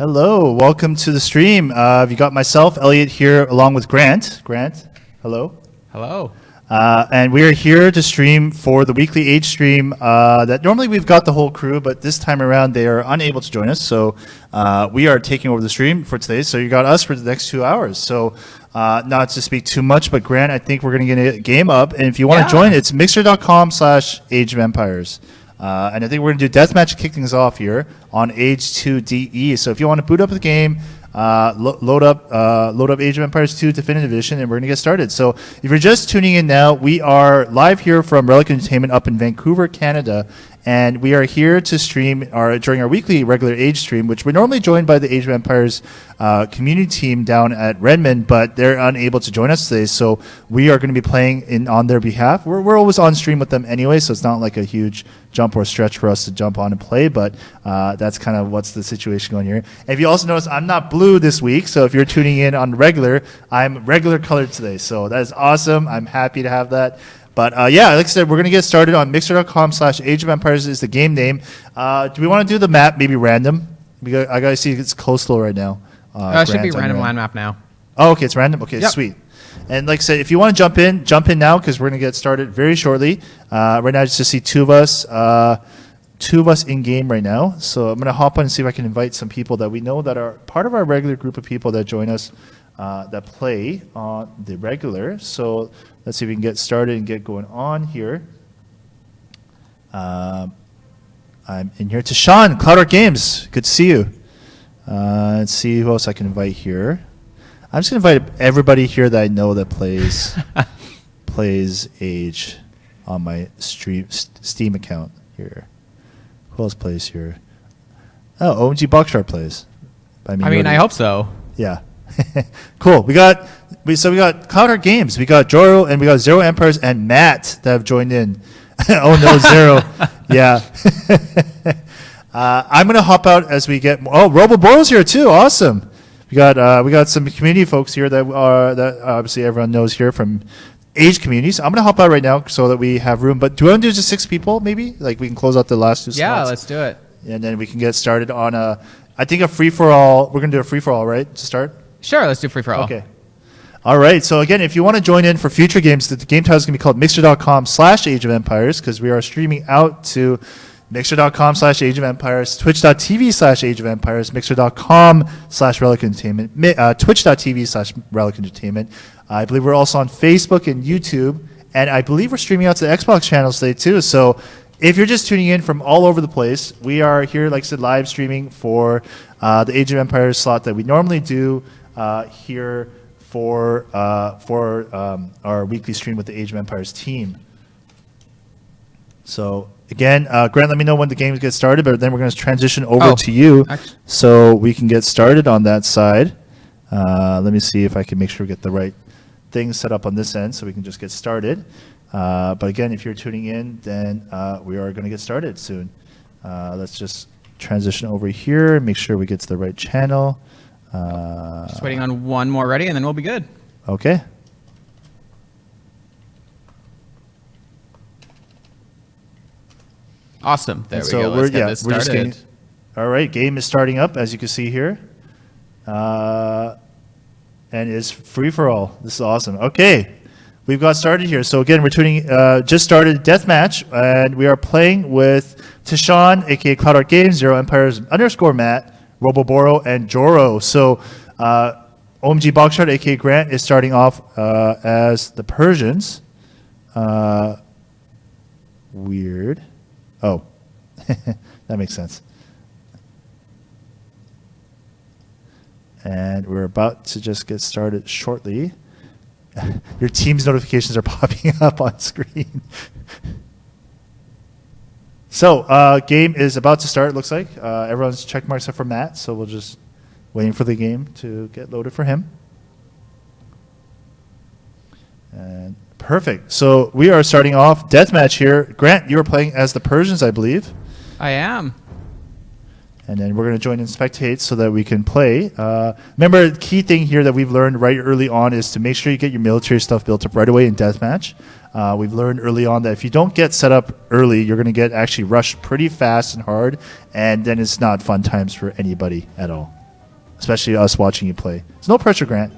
Hello, welcome to the stream. You got myself, Elliot, here along with Grant. Grant, hello. Hello. And we are here to stream for the weekly Age stream that normally we've got the whole crew, but this time around they are unable to join us. So we are taking over the stream for today. So you got us for the next 2 hours. So not to speak too much, but Grant, I think we're going to get a game up. And if you want to join, it's mixer.com/Age of Empires. And I think we're going to do deathmatch, kick things off here on Age 2 DE. So if you want to boot up the game, load up Age of Empires 2 Definitive Edition, and we're going to get started. So if you're just tuning in now, we are live here from Relic Entertainment up in Vancouver, Canada. And we are here to stream during our weekly regular Age stream, which we're normally joined by the Age of Empires community team down at Redmond, but they're unable to join us today. So we are going to be playing on their behalf. We're always on stream with them anyway, so it's not like a huge jump or stretch for us to jump on and play, but that's kind of what's the situation going here. And if you also notice, I'm not blue this week, so if you're tuning in on regular, I'm regular colored today. So that is awesome. I'm happy to have that. But yeah, like I said, we're going to get started on mixer.com/Age of Empires is the game name. Do we want to do the map maybe random? I got to see it's coastal right now. It should be random land map now. Oh, okay, it's random? Okay, sweet. And like I said, if you want to jump in now because we're going to get started very shortly. Right now, I just see two of us in game right now. So I'm going to hop on and see if I can invite some people that we know that are part of our regular group of people that join us that play on the regular. So let's see if we can get started and get going on here. I'm in here to Sean, Cloud Art Games. Good to see you. Let's see who else I can invite here. I'm just going to invite everybody here that I know that plays Age on my Steam account here. Who else plays here? Oh, OMG Boxshark plays. I hope so. Yeah. Cool. We got Cloud Art Games. We got Joro and we got Zero Empires and Matt that have joined in. Oh no, Zero. Yeah. I'm gonna hop out as we get. Oh, Roboboro's here too. Awesome. We got some community folks here that obviously everyone knows here from Age communities. I'm gonna hop out right now so that we have room. But do we want to do just 6 people maybe? Like we can close out the last 2 slots. Yeah, let's do it. And then we can get started on I think a free for all. We're gonna do a free for all, right? To start. Sure, let's do free for all. Okay. All right. So again, if you want to join in for future games, the game title is going to be called mixer.com/Age of Empires because we are streaming out to mixer.com/Age of Empires, twitch.tv/Age of Empires, mixer.com/Relic Entertainment, twitch.tv/Relic Entertainment. I believe we're also on Facebook and YouTube, and I believe we're streaming out to the Xbox channels today too. So if you're just tuning in from all over the place, we are here, like I said, live streaming for the Age of Empires slot that we normally do here for our weekly stream with the Age of Empires team. So again, Grant, let me know when the games get started, but then we're going to transition over to you so we can get started on that side. Let me see if I can make sure we get the right things set up on this end so we can just get started. But again, if you're tuning in, then we are going to get started soon. Let's just transition over here and make sure we get to the right channel. Just waiting on one more ready, and then we'll be good. Okay. Awesome. There we go. Let's get this started. All right. Game is starting up, as you can see here. And it's free for all. This is awesome. Okay. We've got started here. So again, we're tuning, just started Deathmatch, and we are playing with Tishan, aka Cloud Art Games, Zero Empires _Matt, Roboboro, and Joro. So OMG Boxshark, aka Grant, is starting off as the Persians. Weird. Oh, that makes sense. And we're about to just get started shortly. Your team's notifications are popping up on screen. So, game is about to start, it looks like. Everyone's check marks up for Matt, so we'll just waiting for the game to get loaded for him. And perfect. So we are starting off deathmatch here. Grant, you are playing as the Persians, I believe. I am. And then we're going to join in spectate so that we can play. Remember, the key thing here that we've learned right early on is to make sure you get your military stuff built up right away in deathmatch. We've learned early on that if you don't get set up early, you're going to get actually rushed pretty fast and hard, and then it's not fun times for anybody at all. especially us watching you play. It's no pressure, Grant.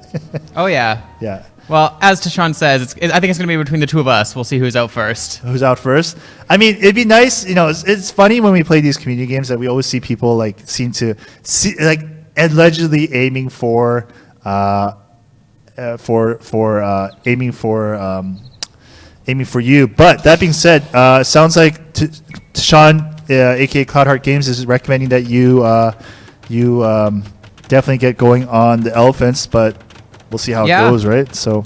Oh, yeah. Yeah. Well, as Tashawn says, I think it's going to be between the two of us. We'll see who's out first. Who's out first? I mean, it'd be nice. It's funny when we play these community games that we always see people seem to see allegedly aiming for you. But that being said, sounds like Tashawn, aka Cloudheart Games, is recommending that you definitely get going on the elephants, but we'll see how it goes, right? So,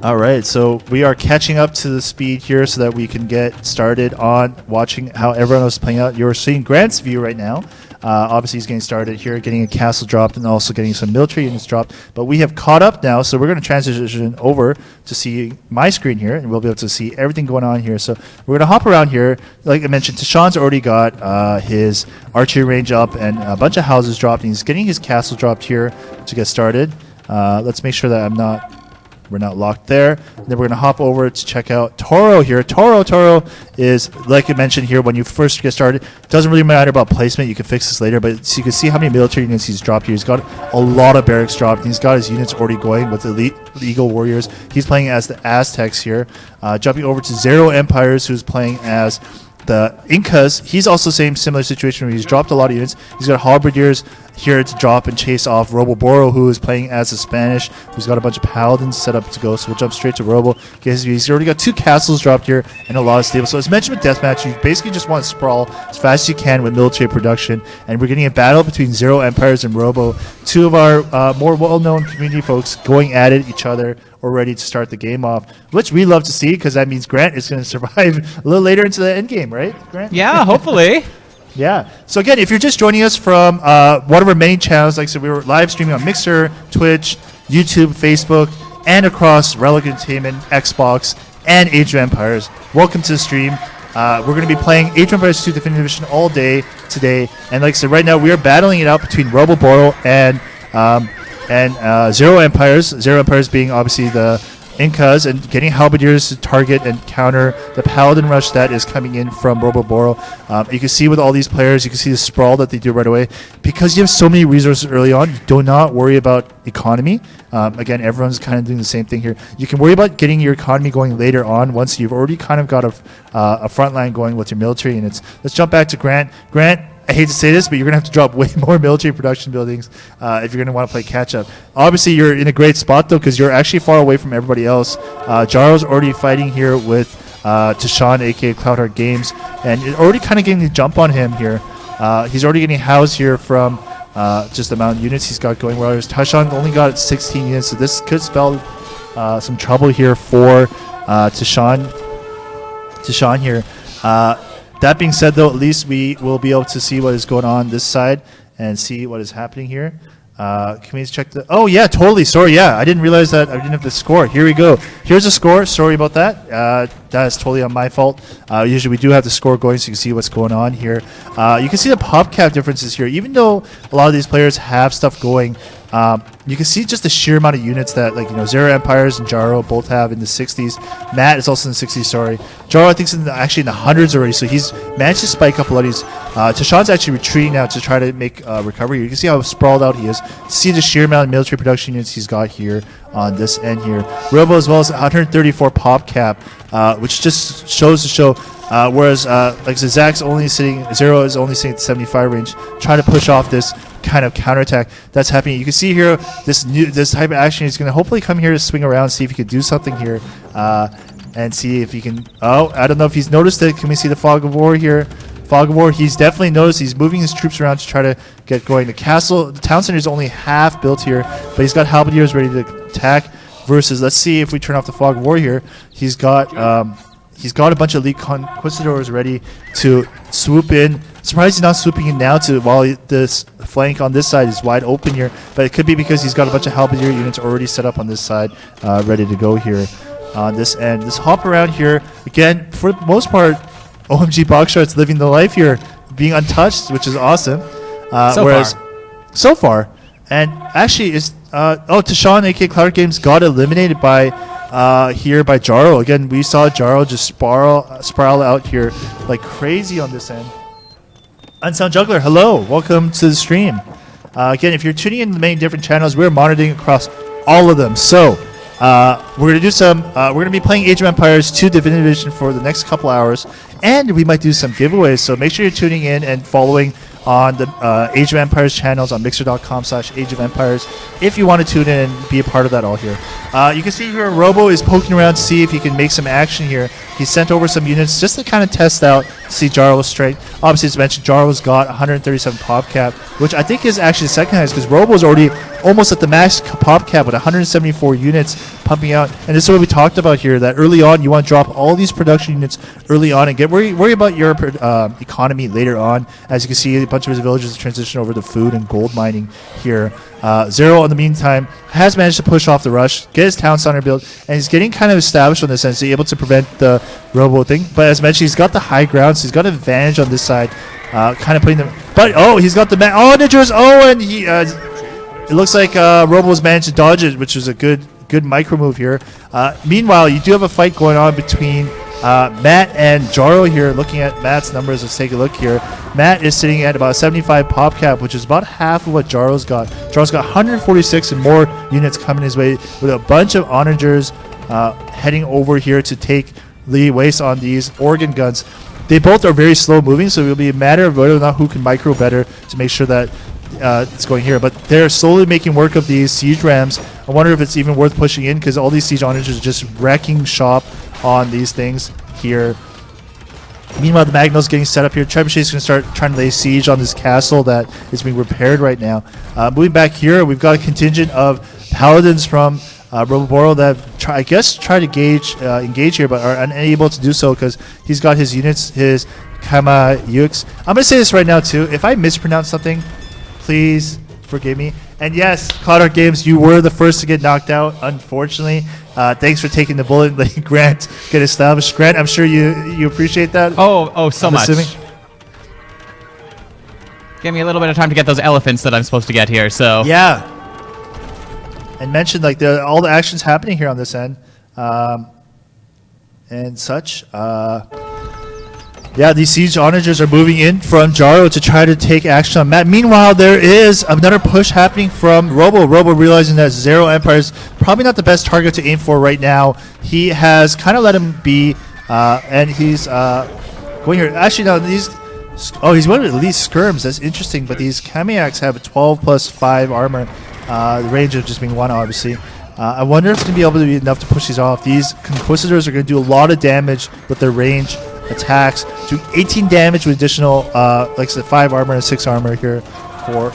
all right. So we are catching up to the speed here so that we can get started on watching how everyone else is playing out. You're seeing Grant's view right now. Obviously, he's getting started here, getting a castle dropped, and also getting some military units dropped. But we have caught up now, so we're going to transition over to see my screen here, and we'll be able to see everything going on here. So we're going to hop around here. Like I mentioned, Tashawn's already got his archery range up and a bunch of houses dropped, and he's getting his castle dropped here to get started. Let's make sure that we're not locked there. And then we're going to hop over to check out Toro here. Toro is, like I mentioned here, when you first get started, it doesn't really matter about placement. You can fix this later, but so you can see how many military units he's dropped here. He's got a lot of barracks dropped. He's got his units already going with elite Eagle Warriors. He's playing as the Aztecs here. Jumping over to Zero Empires, who's playing as the Incas. He's also similar situation where he's dropped a lot of units. He's got halberdiers here to drop and chase off Roboboro, who is playing as the Spanish, who's got a bunch of paladins set up to go. So we'll jump straight to Robo. He's already got 2 castles dropped here and a lot of stables. So as mentioned with Deathmatch, you basically just want to sprawl as fast as you can with military production. And we're getting a battle between Zero Empires and Robo, 2 of our more well-known community folks going at it each other or ready to start the game off, which we love to see because that means Grant is going to survive a little later into the end game, right, Grant? Yeah, hopefully. Yeah. So again, if you're just joining us from one of our main channels, like I said, we were live streaming on Mixer, Twitch, YouTube, Facebook, and across Relic Entertainment, Xbox, and Age of Empires. Welcome to the stream. We're going to be playing Age of Empires 2 Definitive Edition all day today. And like I said, right now we are battling it out between Roboboro and Zero Empires. Zero Empires being obviously the Incas, and getting halberdiers to target and counter the paladin rush that is coming in from Roboboro. You can see with all these players, you can see the sprawl that they do right away. Because you have so many resources early on, you do not worry about economy. Again, everyone's kind of doing the same thing here. You can worry about getting your economy going later on once you've already kind of got a front line going with your military units. Let's jump back to Grant. Grant, I hate to say this, but you're going to have to drop way more military production buildings if you're going to want to play catch-up. Obviously, you're in a great spot, though, because you're actually far away from everybody else. Jaro's already fighting here with Tashawn, a.k.a. Cloudheart Games, and you're already kind of getting the jump on him here. He's already getting housed here from just the amount of units he's got going. Whereas Tashawn only got 16 units, so this could spell some trouble here for Tashawn here. That being said, though, at least we will be able to see what is going on this side and see what is happening here. Can we check the... Oh, yeah, totally. Sorry, yeah. I didn't realize that I didn't have the score. Here we go. Here's the score. Sorry about that. That is totally on my fault. Usually we do have the score going so you can see what's going on here. You can see the pop cap differences here. Even though a lot of these players have stuff going, you can see just the sheer amount of units that, Zero Empires and Jaro both have in the 60s. Matt is also in the 60s, sorry. Jaro, I think, is actually in the hundreds already, so he's managed to spike up a lot of these. Tashawn's actually retreating now to try to make recovery. You can see how sprawled out he is. See the sheer amount of military production units he's got here on this end here. Robo as well as 134 pop cap, which just shows to show. Whereas, like I said, Zero is only sitting at the 75 range, trying to push off this kind of counterattack that's happening. You can see here this type of action is going to hopefully come here to swing around, see if he can do something here, and see if he can. Oh, I don't know if he's noticed it. Can we see the fog of war here? Fog of war. He's definitely noticed. He's moving his troops around to try to get going. The town center is only half built here, but he's got halberdiers ready to attack. Versus, let's see if we turn off the fog of war here. He's got a bunch of elite conquistadors ready to swoop in. Surprised he's not swooping in now while this flank on this side is wide open here. But it could be because he's got a bunch of halberdier units already set up on this side, ready to go here on this end. This hop around here, again, for the most part, OMG Boxshart's living the life here, being untouched, which is awesome. So far. And actually, Tashawn, a.k.a. Cloud Games, got eliminated by Jaro. Again, we saw Jaro just spiral out here like crazy on this end. Unsound Juggler, hello. Welcome to the stream. Again, if you're tuning in the many different channels, we're monitoring across all of them. So we're gonna do some. We're gonna be playing Age of Empires 2 Definitive Edition for the next couple hours, and we might do some giveaways. So make sure you're tuning in and following on the Age of Empires channels on mixer.com/Age of Empires if you want to tune in and be a part of that all here. You can see here Robo is poking around to see if he can make some action here. He sent over some units just to kind of test out, see Jarl's strength. Obviously, as mentioned, Jarl's got 137 pop cap, which I think is actually second highest because Robo is already almost at the max pop cap with 174 units pumping out. And this is what we talked about here, that early on you want to drop all these production units early on and get worry about your economy later on. As you can see, a bunch of his villages transition over to food and gold mining here. Zero, in the meantime, has managed to push off the rush, get his town center built, and he's getting kind of established on this end, so he's able to prevent the Robo thing. But as mentioned, he's got the high ground, so he's got an advantage on this side, kind of putting them. But he's got the man. Oh, Ninja's. Oh, and he. It looks like Robo's managed to dodge it, which was a good micro move here. Meanwhile, you do have a fight going on between Matt and Jaro here. Looking at Matt's numbers, let's take a look here. Matt is sitting at about 75 pop cap, which is about half of what Jaro's got. Jaro's got 146 and more units coming his way with a bunch of onagers heading over here to take the waste on these organ guns. They both are very slow moving, so it will be a matter of whether or not who can micro better to make sure that it's going here. But they're slowly making work of these siege rams. I wonder if it's even worth pushing in because all these siege onagers are just wrecking shop on these things here. Meanwhile, the Magnol's getting set up here. Trebuchet is going to start trying to lay siege on this castle that is being repaired right now. Moving back here, we've got a contingent of paladins from Roboboro that have try to engage here, but are unable to do so because he's got his units, his Kama Yux. I'm going to say this right now too. If I mispronounce something, please forgive me. And yes, Cloudart Games, you were the first to get knocked out, unfortunately. Thanks for taking the bullet and letting Grant get established. Grant, I'm sure you appreciate that. Oh, so much. Assuming. Give me a little bit of time to get those elephants that I'm supposed to get here, so... Yeah. And mentioned like all the actions happening here on this end. And such. Yeah, these siege onagers are moving in from Jaro to try to take action on Matt. Meanwhile, there is another push happening from Robo. Robo realizing that Zero Empire is probably not the best target to aim for right now. He has kind of let him be, and he's going here. Actually, no, these... Oh, he's one of these skirms. That's interesting, but these Kamiaks have a 12 plus 5 armor. The range of just being 1, obviously. I wonder if it's going to be able to be enough to push these off. These Conquistadors are going to do a lot of damage with their range attacks. Do 18 damage with additional, like I said, 5 armor and 6 armor here for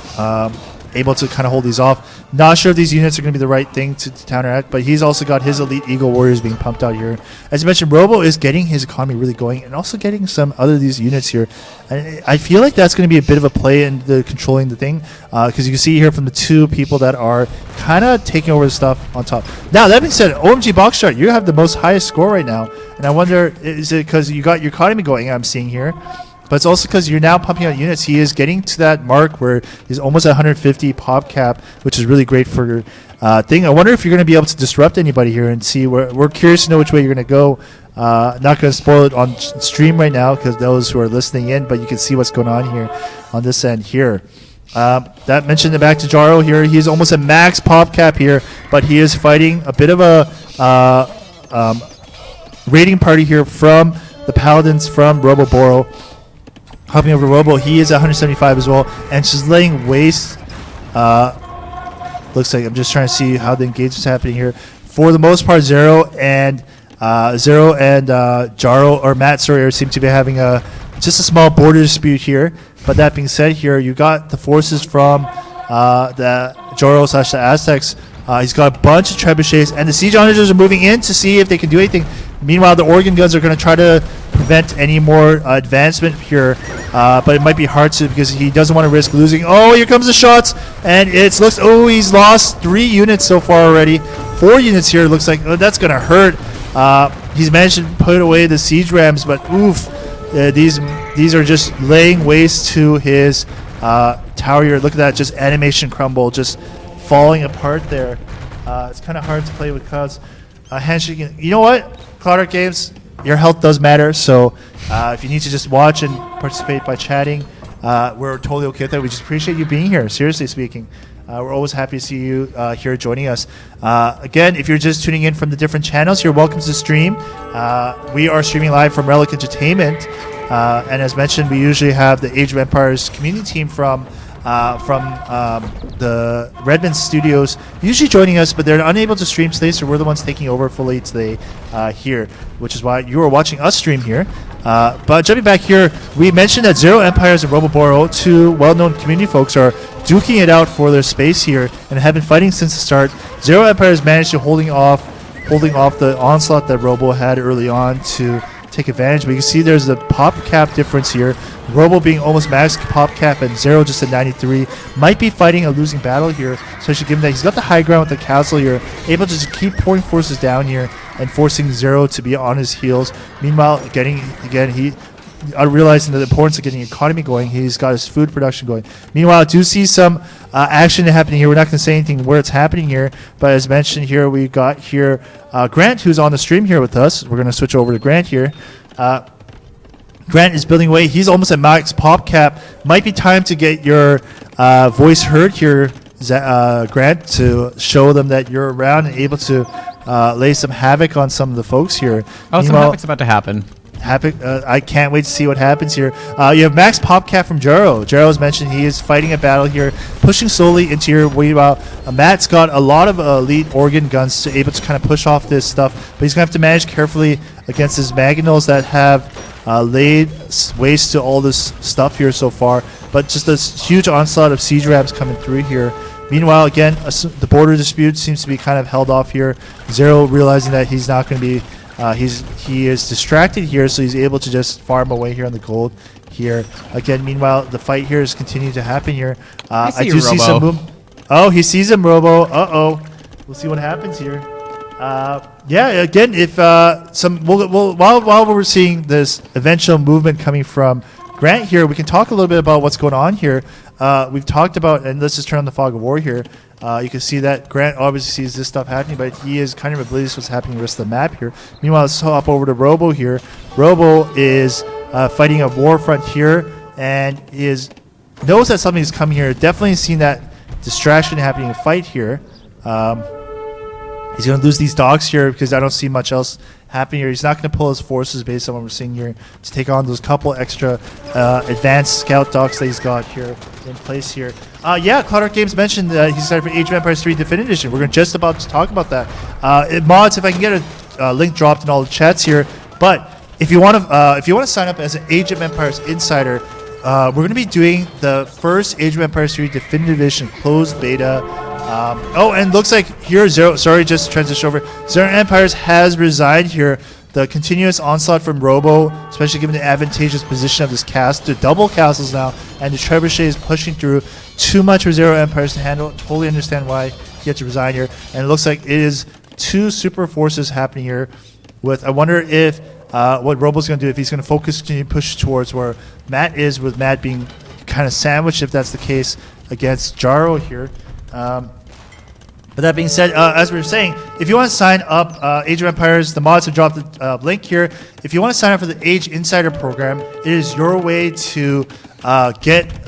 able to kind of hold these off. Not sure if these units are going to be the right thing to counteract, but he's also got his elite Eagle Warriors being pumped out here. As you mentioned, Robo is getting his economy really going and also getting some other of these units here. And I feel like that's going to be a bit of a play in the controlling the thing, because you can see here from the two people that are kind of taking over the stuff on top. Now, that being said, OMG Boxchart, you have the most highest score right now, and I wonder, is it because you got your economy going, I'm seeing here? But it's also because you're now pumping out units. He is getting to that mark where he's almost at 150 pop cap, which is really great for thing. I wonder if you're going to be able to disrupt anybody here and see. We're curious to know which way you're going to go. Not going to spoil it on stream right now because those who are listening in, but you can see what's going on here on this end here. That mentioned the back to Jaro here. He's almost at max pop cap here, but he is fighting a bit of a raiding party here from the Paladins from Roboboro. Hopping over to Robo, he is at 175 as well, and she's laying waste. Looks like I'm just trying to see how the engagement is happening here. For the most part, Zero and Jaro or Matt, sorry, seem to be having just a small border dispute here. But that being said, here you got the forces from the Jaro / the Aztecs. He's got a bunch of trebuchets, and the siege onagers are moving in to see if they can do anything. Meanwhile, the organ guns are going to try to prevent any more advancement here, but it might be hard to because he doesn't want to risk losing. Oh, here comes the shots, and it looks. Oh, he's lost 3 units so far already. 4 units here. It looks like that's going to hurt. He's managed to put away the siege rams, but oof, these are just laying waste to his tower here. Look at that, just animation crumble, just falling apart there. It's kind of hard to play with clouds. Handshaking. You know what? Cloudart Games, your health does matter. So if you need to just watch and participate by chatting, we're totally okay with that. We just appreciate you being here, seriously speaking. We're always happy to see you here joining us. Again, if you're just tuning in from the different channels, you're welcome to the stream. We are streaming live from Relic Entertainment. And as mentioned, we usually have the Age of Empires community team from the Redmond studios usually joining us, but they're unable to stream today, so we're the ones taking over fully today here, which is why you are watching us stream here. But jumping back here, we mentioned that Zero Empires and Roboboro, two well-known community folks, are duking it out for their space here and have been fighting since the start. Zero Empires managed to holding off the onslaught that Robo had early on to take advantage. But you can see there's the pop cap difference here. Robo being almost max pop cap and Zero just at 93 might be fighting a losing battle here, especially given that he's got the high ground with the castle here, able to just keep pouring forces down here and forcing Zero to be on his heels. Meanwhile, realizing the importance of getting economy going, he's got his food production going. Meanwhile, I do see some action happening here. We're not going to say anything where it's happening here, but as mentioned here, we got here Grant, who's on the stream here with us. We're going to switch over to Grant here. Grant is building away. He's almost at max pop cap. Might be time to get your voice heard here, Grant, to show them that you're around and able to lay some havoc on some of the folks here. Oh, some havoc's about to happen. I can't wait to see what happens here. You have max pop cap from Jaro. Jaro has mentioned he is fighting a battle here, pushing slowly into your way. Matt's got a lot of elite organ guns to able to kind of push off this stuff, but he's going to have to manage carefully against his Maginals that have laid waste to all this stuff here so far. But just this huge onslaught of siege rams coming through here. Meanwhile, again, the border dispute seems to be kind of held off here. Zero realizing that he's not going to be he is distracted here, so he's able to just farm away here on the gold here. Again, meanwhile, the fight here is continuing to happen here. I do see some movement. Oh, he sees him, Robo. Uh-oh. We'll see what happens here. Yeah, again, if while we're seeing this eventual movement coming from Grant here, we can talk a little bit about what's going on here. We've talked about, and let's just turn on the fog of war here. You can see that Grant obviously sees this stuff happening, but he is kind of oblivious to what's happening in the rest of the map here. Meanwhile, let's hop over to Robo here. Robo is fighting a war front here and knows that something is coming here. Definitely seen that distraction happening in fight here. He's going to lose these dogs here because I don't see much else happening here. He's not going to pull his forces based on what we're seeing here to take on those couple extra advanced scout dogs that he's got here in place here. Yeah, Cloudart Games mentioned that he's excited for Age of Empires 3 Definitive Edition. We're just about to talk about that. Mods, if I can get a link dropped in all the chats here. But if you want to sign up as an Age of Empires insider, we're going to be doing the first Age of Empires 3 Definitive Edition closed beta. And looks like here Zero, sorry, just transition over. Zero Empires has resigned here. The continuous onslaught from Robo, especially given the advantageous position of this cast, to double castles now, and the Trebuchet is pushing through too much for Zero Empires to handle. Totally understand why he had to resign here. And it looks like it is two super forces happening here. I wonder if what Robo's going to do, if he's going to focus, continue to push towards where Matt is, with Matt being kind of sandwiched, if that's the case, against Jaro here. But that being said, as we were saying, if you want to sign up, Age of Empires, the mods have dropped the link here. If you want to sign up for the Age Insider program, it is your way to get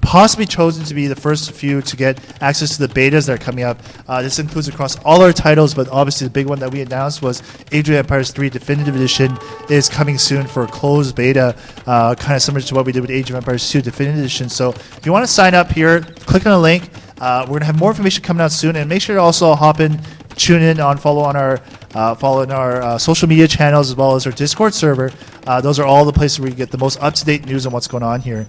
possibly chosen to be the first few to get access to the betas that are coming up. This includes across all our titles, but obviously the big one that we announced was Age of Empires 3 Definitive Edition is coming soon for a closed beta, kind of similar to what we did with Age of Empires 2 Definitive Edition. So if you want to sign up here, click on the link. We're going to have more information coming out soon, and make sure to also tune in follow on our social media channels as well as our Discord server. Those are all the places where you get the most up-to-date news on what's going on here.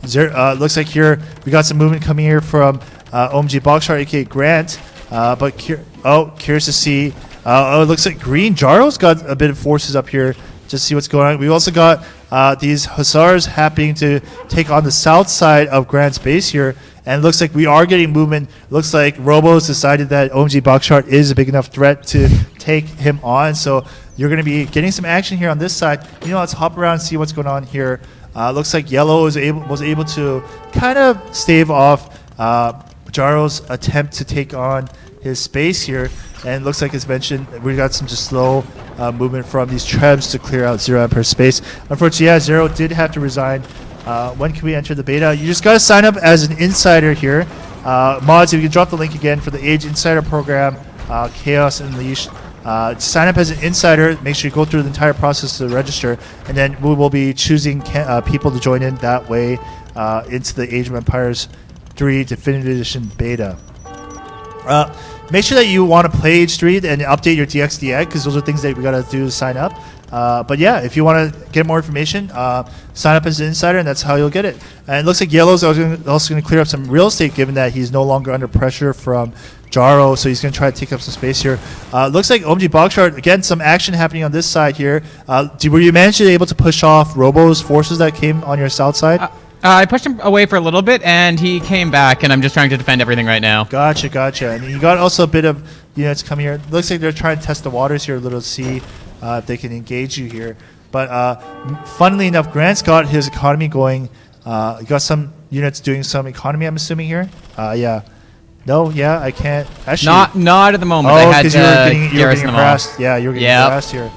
Looks like here we got some movement coming here from OMG Boxshot, aka Grant. Curious to see. It looks like Green Jaro's got a bit of forces up here. Just see what's going on. We've also got these Hussars happening to take on the south side of Grant's base here. And it looks like we are getting movement. Looks like Robo's decided that OMG Boxshot is a big enough threat to take him on. So you're going to be getting some action here on this side. Let's hop around and see what's going on here. Looks like Yellow was able to kind of stave off Jaro's attempt to take on his space here. And it looks like, as mentioned, we got some just slow movement from these Trebs to clear out Zero Empire space. Unfortunately, yeah, Zero did have to resign When can we enter the beta? You just got to sign up as an insider here. Mods, if you can drop the link again for the Age Insider program, Chaos Unleashed. Sign up as an insider. Make sure you go through the entire process to register, and then we will be choosing people to join in that way into the Age of Empires 3 Definitive Edition beta. Make sure that you want to play Age 3 and update your DXDX, because those are things that we got to do to sign up. But yeah, if you want to get more information, sign up as an insider, and that's how you'll get it. And it looks like Yellow's also going to clear up some real estate, given that he's no longer under pressure from Jaro, so he's going to try to take up some space here. Looks like OMG Boxshard, again, some action happening on this side here. Were you able to push off Robo's forces that came on your south side? I pushed him away for a little bit, and he came back, and I'm just trying to defend everything right now. Gotcha. And you got also a bit of units coming here. Looks like they're trying to test the waters here a little to see if they can engage you here. But funnily enough, Grant's got his economy going. He got some units doing some economy, I'm assuming here. Yeah. No, yeah, I can't. Actually, not at the moment. Oh, because you were getting harassed. Yeah, you were getting Yep. harassed here.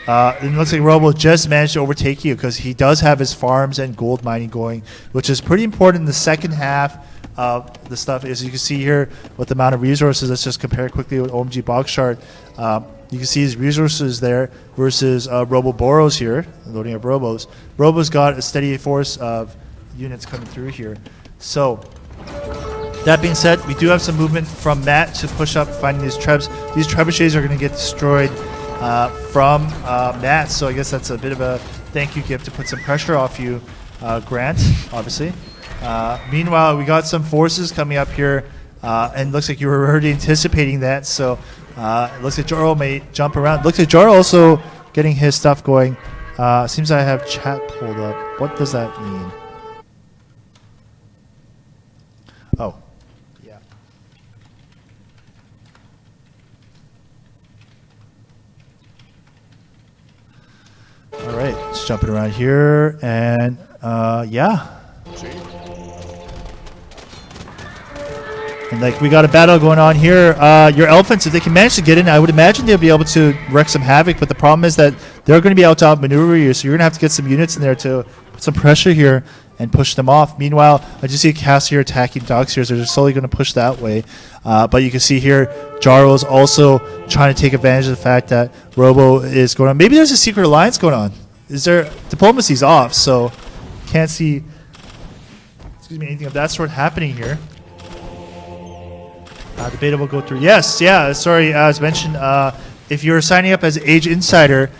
It looks like Robo just managed to overtake you because he does have his farms and gold mining going, which is pretty important in the second half of the stuff. As you can see here with the amount of resources, let's just compare quickly with OMG Boxshard. You can see his resources there versus Robo Boros here, loading up Robos. Robo's got a steady force of units coming through here. So, that being said, we do have some movement from Matt to push up finding these trebs. These trebuchets are going to get destroyed from Matt, so I guess that's a bit of a thank you gift to put some pressure off you, Grant, obviously. Meanwhile, we got some forces coming up here, and looks like you were already anticipating that, so it looks like Jaro may jump around. Looks like Jaro also getting his stuff going. Seems I have chat pulled up. What does that mean? Oh. Yeah. All right, just jumping around here, and yeah. And like we got a battle going on here. Your elephants, if they can manage to get in, I would imagine they'll be able to wreak some havoc. But the problem is that they're going to be able to outmaneuver you, so you're going to have to get some units in there to put some pressure here and push them off. Meanwhile, I just see Cass here attacking dogs here, so they're slowly going to push that way. But you can see here, Jaro's also trying to take advantage of the fact that Robo is going on. Maybe there's a secret alliance going on. Is there? Diplomacy's off, so can't see anything of that sort happening here. The beta will go through. Yes, yeah, sorry, as mentioned, if you're signing up as Age Insider,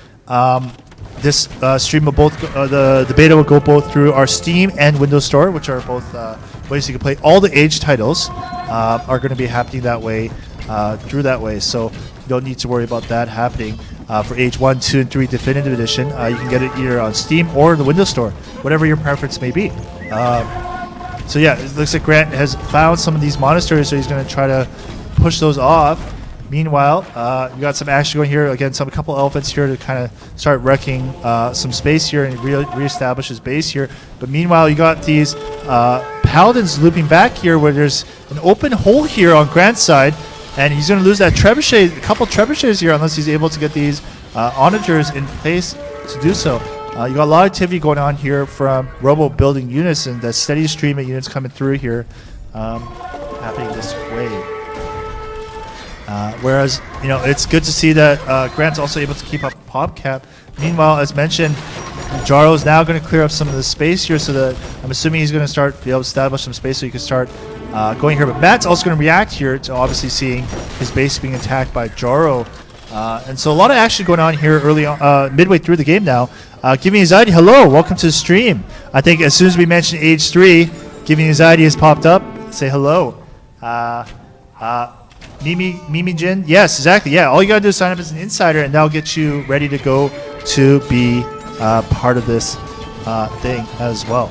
this stream will both the beta will go both through our Steam and Windows Store, which are both ways you can play. All the Age titles are going to be happening that way, through that way, so you don't need to worry about that happening. For Age 1, 2, and 3 Definitive Edition, you can get it either on Steam or the Windows Store, whatever your preference may be. So yeah, it looks like Grant has found some of these monasteries, so he's going to try to push those off. Meanwhile, you got some action going here. Again, a couple elephants here to kind of start wrecking some space here and reestablish his base here. But meanwhile, you got these paladins looping back here where there's an open hole here on Grant's side, and he's going to lose that trebuchet, a couple trebuchets here, unless he's able to get these onagers in place to do so. You got a lot of activity going on here from Robo building units, and the steady stream of units coming through here, happening this way. Whereas, you know, it's good to see that Grant's also able to keep up PopCap. Meanwhile, as mentioned, Jaro's now going to clear up some of the space here, so that I'm assuming he's going to be able to establish some space so you can start going here. But Matt's also going to react here to obviously seeing his base being attacked by Jaro. And so a lot of action going on here early on, midway through the game now. Giving Anxiety, hello, welcome to the stream. I think as soon as we mentioned Age 3, Giving Anxiety has popped up. Say hello. Mimi Jin, yes, exactly. Yeah, all you gotta do is sign up as an insider, and that'll get you ready to go to be part of this thing as well.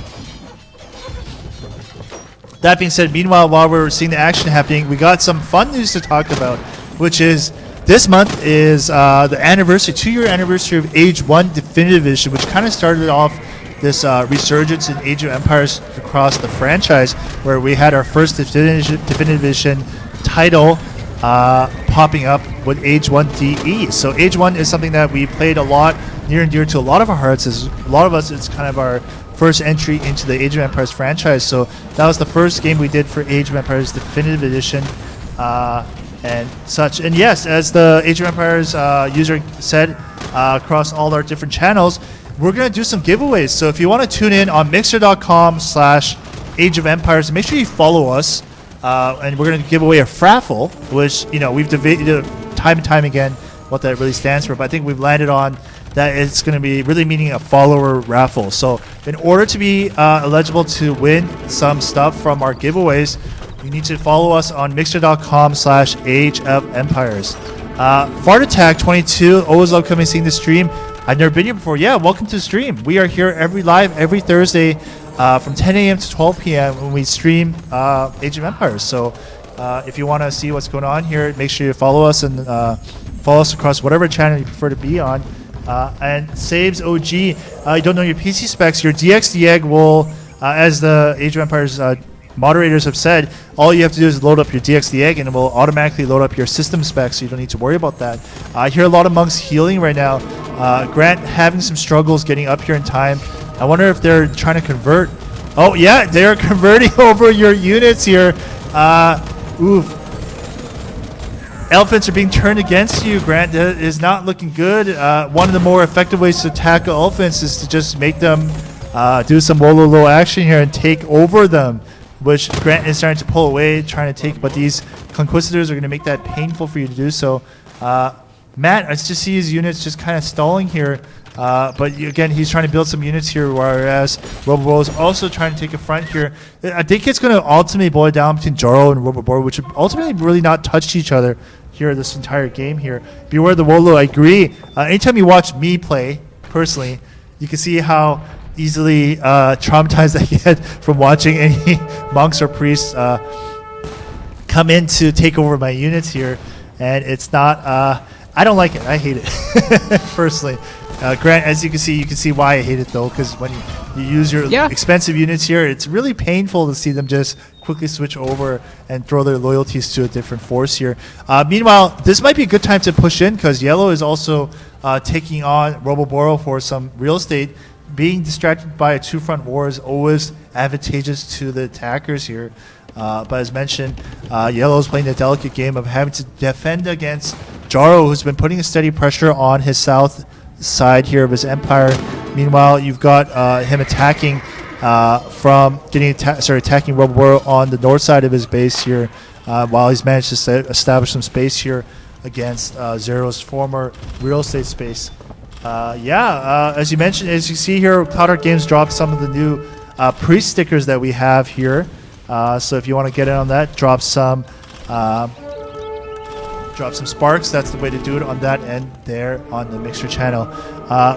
That being said, meanwhile, while we're seeing the action happening, we got some fun news to talk about, which is this month is the anniversary, 2-year anniversary of Age 1 Definitive Edition, which kind of started off this resurgence in Age of Empires across the franchise, where we had our first Definitive Edition title popping up with Age 1 DE. So Age 1 is something that we played a lot, near and dear to a lot of our hearts. As a lot of us, it's kind of our first entry into the Age of Empires franchise. So that was the first game we did for Age of Empires Definitive Edition and such. And yes, as the Age of Empires user said, across all our different channels, we're going to do some giveaways. So if you want to tune in on mixer.com/Age of Empires, make sure you follow us. And we're going to give away a fraffle, which, we've debated time and time again what that really stands for. But I think we've landed on that it's going to be really meaning a follower raffle. So in order to be eligible to win some stuff from our giveaways, you need to follow us on mixer.com/Age of Empires. Fart Attack 22, always love coming seeing the stream. I've never been here before. Yeah, welcome to the stream. We are here every Thursday from 10 a.m. to 12 p.m. when we stream Age of Empires. So if you want to see what's going on here, make sure you follow us and follow us across whatever channel you prefer to be on. And Saves OG, you don't know your PC specs, your DX will, as the Age of Empires moderators have said, all you have to do is load up your DX and it will automatically load up your system specs, so you don't need to worry about that. I hear a lot of monks healing right now. Grant having some struggles getting up here in time. I wonder if they're trying to convert. Oh yeah, they're converting over your units here. Oof. Elephants are being turned against you, Grant. That is not looking good. One of the more effective ways to tackle elephants is to just make them do some low action here and take over them, which Grant is starting to pull away, trying to take, but these Conquistadors are going to make that painful for you to do so. Matt, I just see his units just kind of stalling here, but again, he's trying to build some units here, whereas Robo is also trying to take a front here. I think it's going to ultimately boil down between Jaro and Robo, which have ultimately really not touched each other here this entire game here. Beware the Wolo, I agree. Anytime you watch me play, personally, you can see how easily traumatized I get from watching any monks or priests come in to take over my units here, and it's not. I don't like it. I hate it personally. Grant, as you can see why I hate it though, because when you use your expensive units here, it's really painful to see them just quickly switch over and throw their loyalties to a different force here. Meanwhile, this might be a good time to push in because Yellow is also taking on Roboboro for some real estate. Being distracted by a two-front war is always advantageous to the attackers here. But as mentioned, Yellow is playing the delicate game of having to defend against Jaro, who's been putting a steady pressure on his south side here of his empire. Meanwhile, you've got him attacking from attacking Roboboro on the north side of his base here, while he's managed to establish some space here against Zero's former real estate space. As you mentioned, as you see here, Cloud Art Games dropped some of the new priest stickers that we have here. So if you want to get in on that, drop some sparks. That's the way to do it on that end there on the Mixer channel.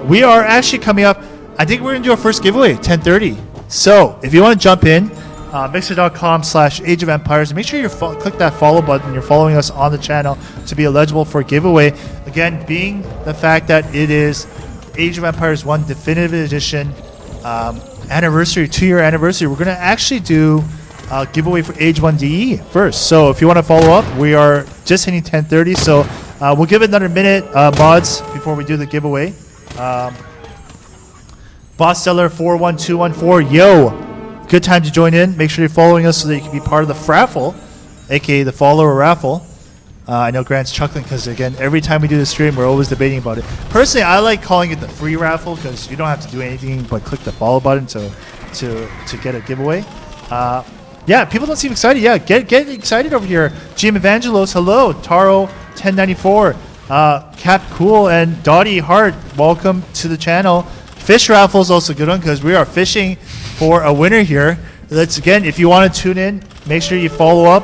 We are actually coming up. I think we're going to do our first giveaway, 10:30. So if you want to jump in, mixer.com/Age of Empires. Make sure you click that follow button. You're following us on the channel to be eligible for a giveaway. Again, being the fact that it is Age of Empires 1 Definitive Edition anniversary, 2-year anniversary, we're going to actually do a giveaway for Age 1 DE first. So if you want to follow up, we are just hitting 10:30. So we'll give it another minute, mods, before we do the giveaway. Boss Seller 41214, yo! Good time to join in. Make sure you're following us so that you can be part of the fraffle, aka the follower raffle. I know Grant's chuckling because, again, every time we do the stream, we're always debating about it. Personally, I like calling it the free raffle because you don't have to do anything but click the follow button to get a giveaway. People don't seem excited. Yeah, get excited over here. GM Evangelos, hello. Taro 1094, Cap Cool, and Dottie Hart, welcome to the channel. Fish raffle is also a good one because we are fishing for a winner here. Let's again, if you want to tune in, make sure you follow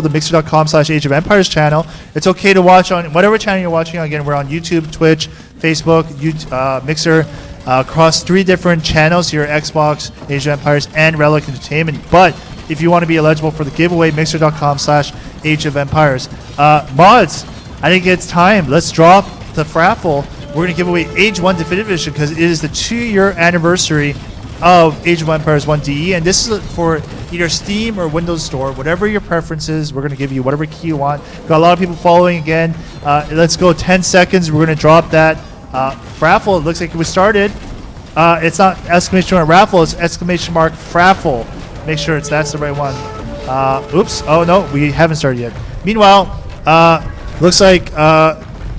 the mixer.com/Age of Empires channel. It's okay to watch on whatever channel you're watching on. Again, we're on YouTube, Twitch, Facebook, Mixer, across 3 different channels here: Xbox, Age of Empires, and Relic Entertainment. But if you want to be eligible for the giveaway, mixer.com/Age of Empires. Mods, I think it's time. Let's drop the raffle. We're going to give away Age 1 Definitive Edition because it is the 2-year anniversary of Age of Empires 1 DE, and this is for either Steam or Windows Store, whatever your preference is. We're going to give you whatever key you want. Got a lot of people following again. Let's go 10 seconds. We're going to drop that raffle. It looks like it was started. It's not exclamation mark raffle, it's exclamation mark fraffle. Make sure that's the right one. Oops. Oh, no, we haven't started yet. Meanwhile, looks like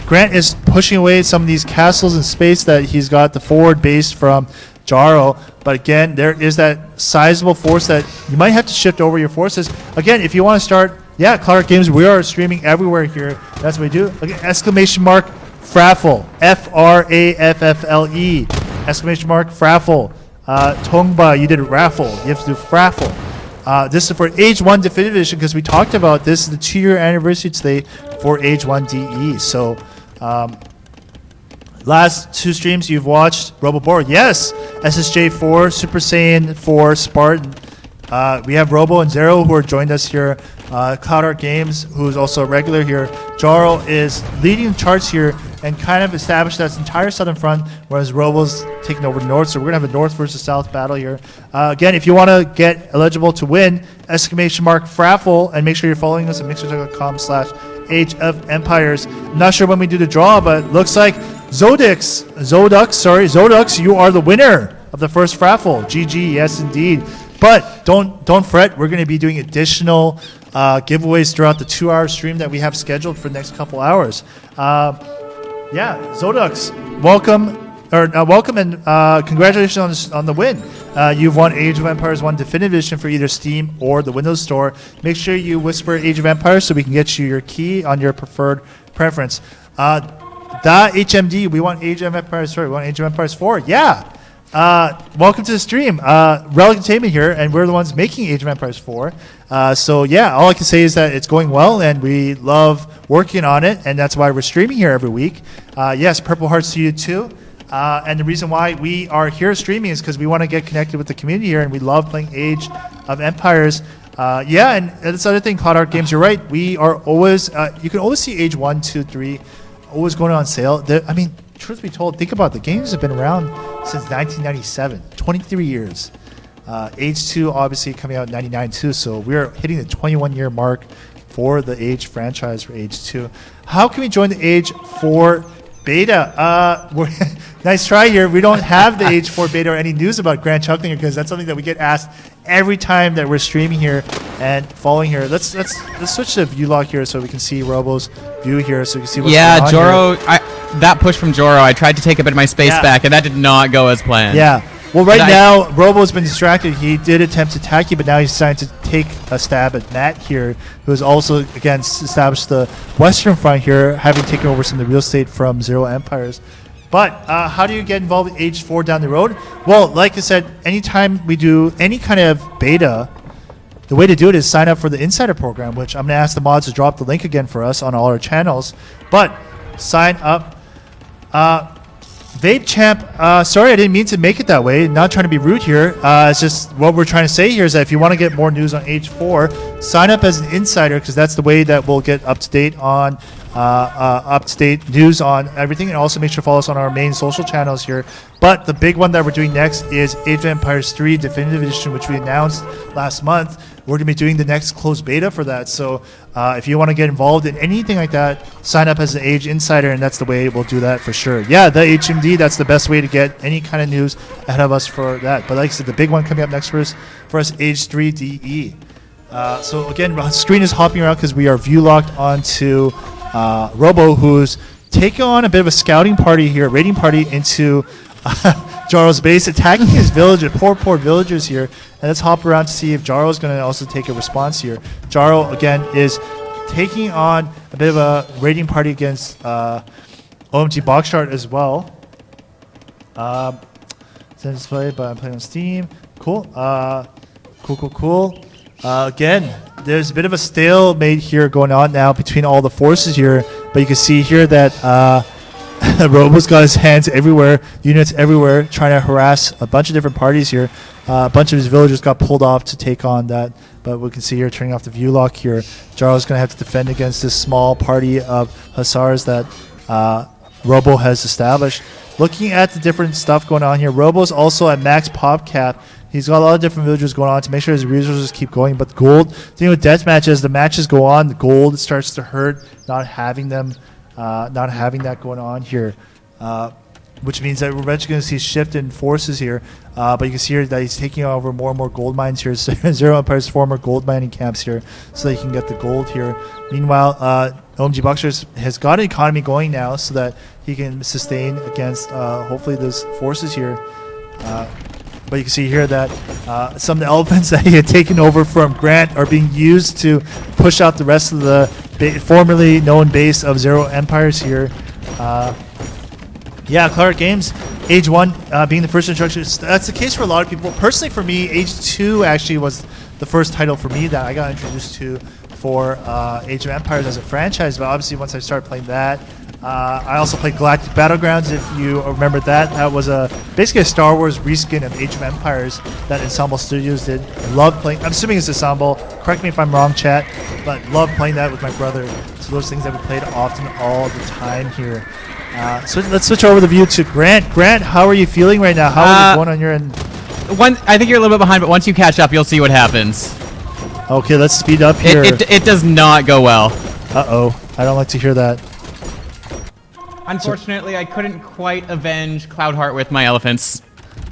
Grant is pushing away some of these castles in space that he's got the forward base from Jaro. But again, there is that sizable force that you might have to shift over your forces. Again, if you want to start, Cloudart Games, we are streaming everywhere here. That's what we do. Again, exclamation mark Fraffle. Fraffle. Exclamation mark Fraffle. Tongba, you did raffle. You have to do Fraffle. This is for Age 1 Definitive Edition because we talked about this is the 2-year anniversary today for Age 1 DE. So, last 2 streams you've watched Roboborg. Yes, SSJ4, Super Saiyan 4, Spartan. We have Robo and Zero who are joined us here. Cloudart Games, who is also a regular here. Jaro is leading the charts here and kind of established that entire southern front, whereas Robo's taking over the north. So we're going to have a north versus south battle here. Again, if you want to get eligible to win, exclamation mark Fraffle, and make sure you're following us at mixer.com/Age of Empires. I'm not sure when we do the draw, but looks like Zodux, you are the winner of the first Fraffle. GG, yes indeed. But don't fret, we're going to be doing additional giveaways throughout the 2-hour stream that we have scheduled for the next couple hours. Zodux, welcome and congratulations on the win. You've won Age of Empires 1 Definitive Edition for either Steam or the Windows Store. Make sure you whisper Age of Empires so we can get you your key on your preferred preference. HMD, we want Age of Empires 4. We want Age of Empires 4. Yeah. Welcome to the stream. Relic Entertainment here, and we're the ones making Age of Empires 4. All I can say is that it's going well, and we love working on it, and that's why we're streaming here every week. Yes, Purple Hearts to you too. And the reason why we are here streaming is because we want to get connected with the community here, and we love playing Age of Empires. And this other thing, Cloudart Games, you're right. We are always, you can always see Age 1, 2, 3 always going on sale. Truth be told, think about it. The games have been around since 1997, 23 years. Age 2 obviously coming out in 99 too, so we're hitting the 21-year mark for the Age franchise for Age 2. How can we join the Age 4 beta? Nice try here. We don't have the Age 4 beta or any news about Grand Chuckling because that's something that we get asked every time that we're streaming here and following here. Let's switch to view log here so we can see Robo's view here so you can see what's going on Joro, here. That push from Joro, I tried to take a bit of my space back, and that did not go as planned. Yeah. Well, now, Robo's been distracted. He did attempt to attack you, but now he's decided to take a stab at Matt here, who has also, again, established the Western Front here, having taken over some of the real estate from Zero Empires. But how do you get involved in Age 4 down the road? Well, like I said, anytime we do any kind of beta, the way to do it is sign up for the Insider Program, which I'm going to ask the mods to drop the link again for us on all our channels. But sign up. Vape Champ, sorry I didn't mean to make it that way. Not trying to be rude here. It's just what we're trying to say here is that if you want to get more news on Age 4, sign up as an insider because that's the way that we'll get up-to-date news on everything, and also make sure to follow us on our main social channels here. But the big one that we're doing next is Age of Empires 3 Definitive Edition, which we announced last month. We're going to be doing the next closed beta for that. So if you want to get involved in anything like that, sign up as an Age Insider, and that's the way we'll do that for sure. Yeah, the HMD, that's the best way to get any kind of news ahead of us for that. But like I said, the big one coming up next for us Age 3 DE. So again, the screen is hopping around because we are view locked onto Robo, who's taking on a bit of a scouting party here, raiding party into Jaro's base, attacking his villager, poor villagers here. And let's hop around to see if Jaro's going to also take a response here. Jaro, again, is taking on a bit of a raiding party against OMG Boxchart as well. Send display, but I'm playing on Steam. Cool. Cool. Again, there's a bit of a stalemate here going on now between all the forces here. But you can see here that Robo's got his hands everywhere, units everywhere, trying to harass a bunch of different parties here. A bunch of his villagers got pulled off to take on that. But we can see here, turning off the view lock here, Jaro's going to have to defend against this small party of Hussars that Robo has established. Looking at the different stuff going on here, Robo's also at max pop cap. He's got a lot of different villagers going on to make sure his resources keep going. But the gold, dealing with deathmatch, as the matches go on, the gold starts to hurt, not having that going on here. which means that we're eventually going to see a shift in forces here. But you can see here that he's taking over more and more gold mines here. So Zero Empire's former gold mining camps here, so that he can get the gold here. Meanwhile, OMG Boxers has got an economy going now, so that he can sustain against hopefully those forces here. But you can see here that some of the elephants that he had taken over from Grant are being used to push out the rest of the formerly known base of Zero Empires here. Yeah, Clark Games, Age 1 being the first introduction. That's the case for a lot of people. Personally, for me, Age 2 actually was the first title for me that I got introduced to for Age of Empires as a franchise. But obviously, once I started playing that, I also played Galactic Battlegrounds, if you remember that. That was basically a Star Wars reskin of Age of Empires that Ensemble Studios did. I loved playing. I'm assuming it's Ensemble. Correct me if I'm wrong, chat. But loved playing that with my brother. So those things that we played often all the time here. So let's switch over the view to Grant. Grant, how are you feeling right now? How is it going on your end? I think you're a little bit behind, but once you catch up, you'll see what happens. Okay, let's speed up here. It does not go well. Uh-oh. I don't like to hear that. Unfortunately, I couldn't quite avenge Cloudheart with my elephants.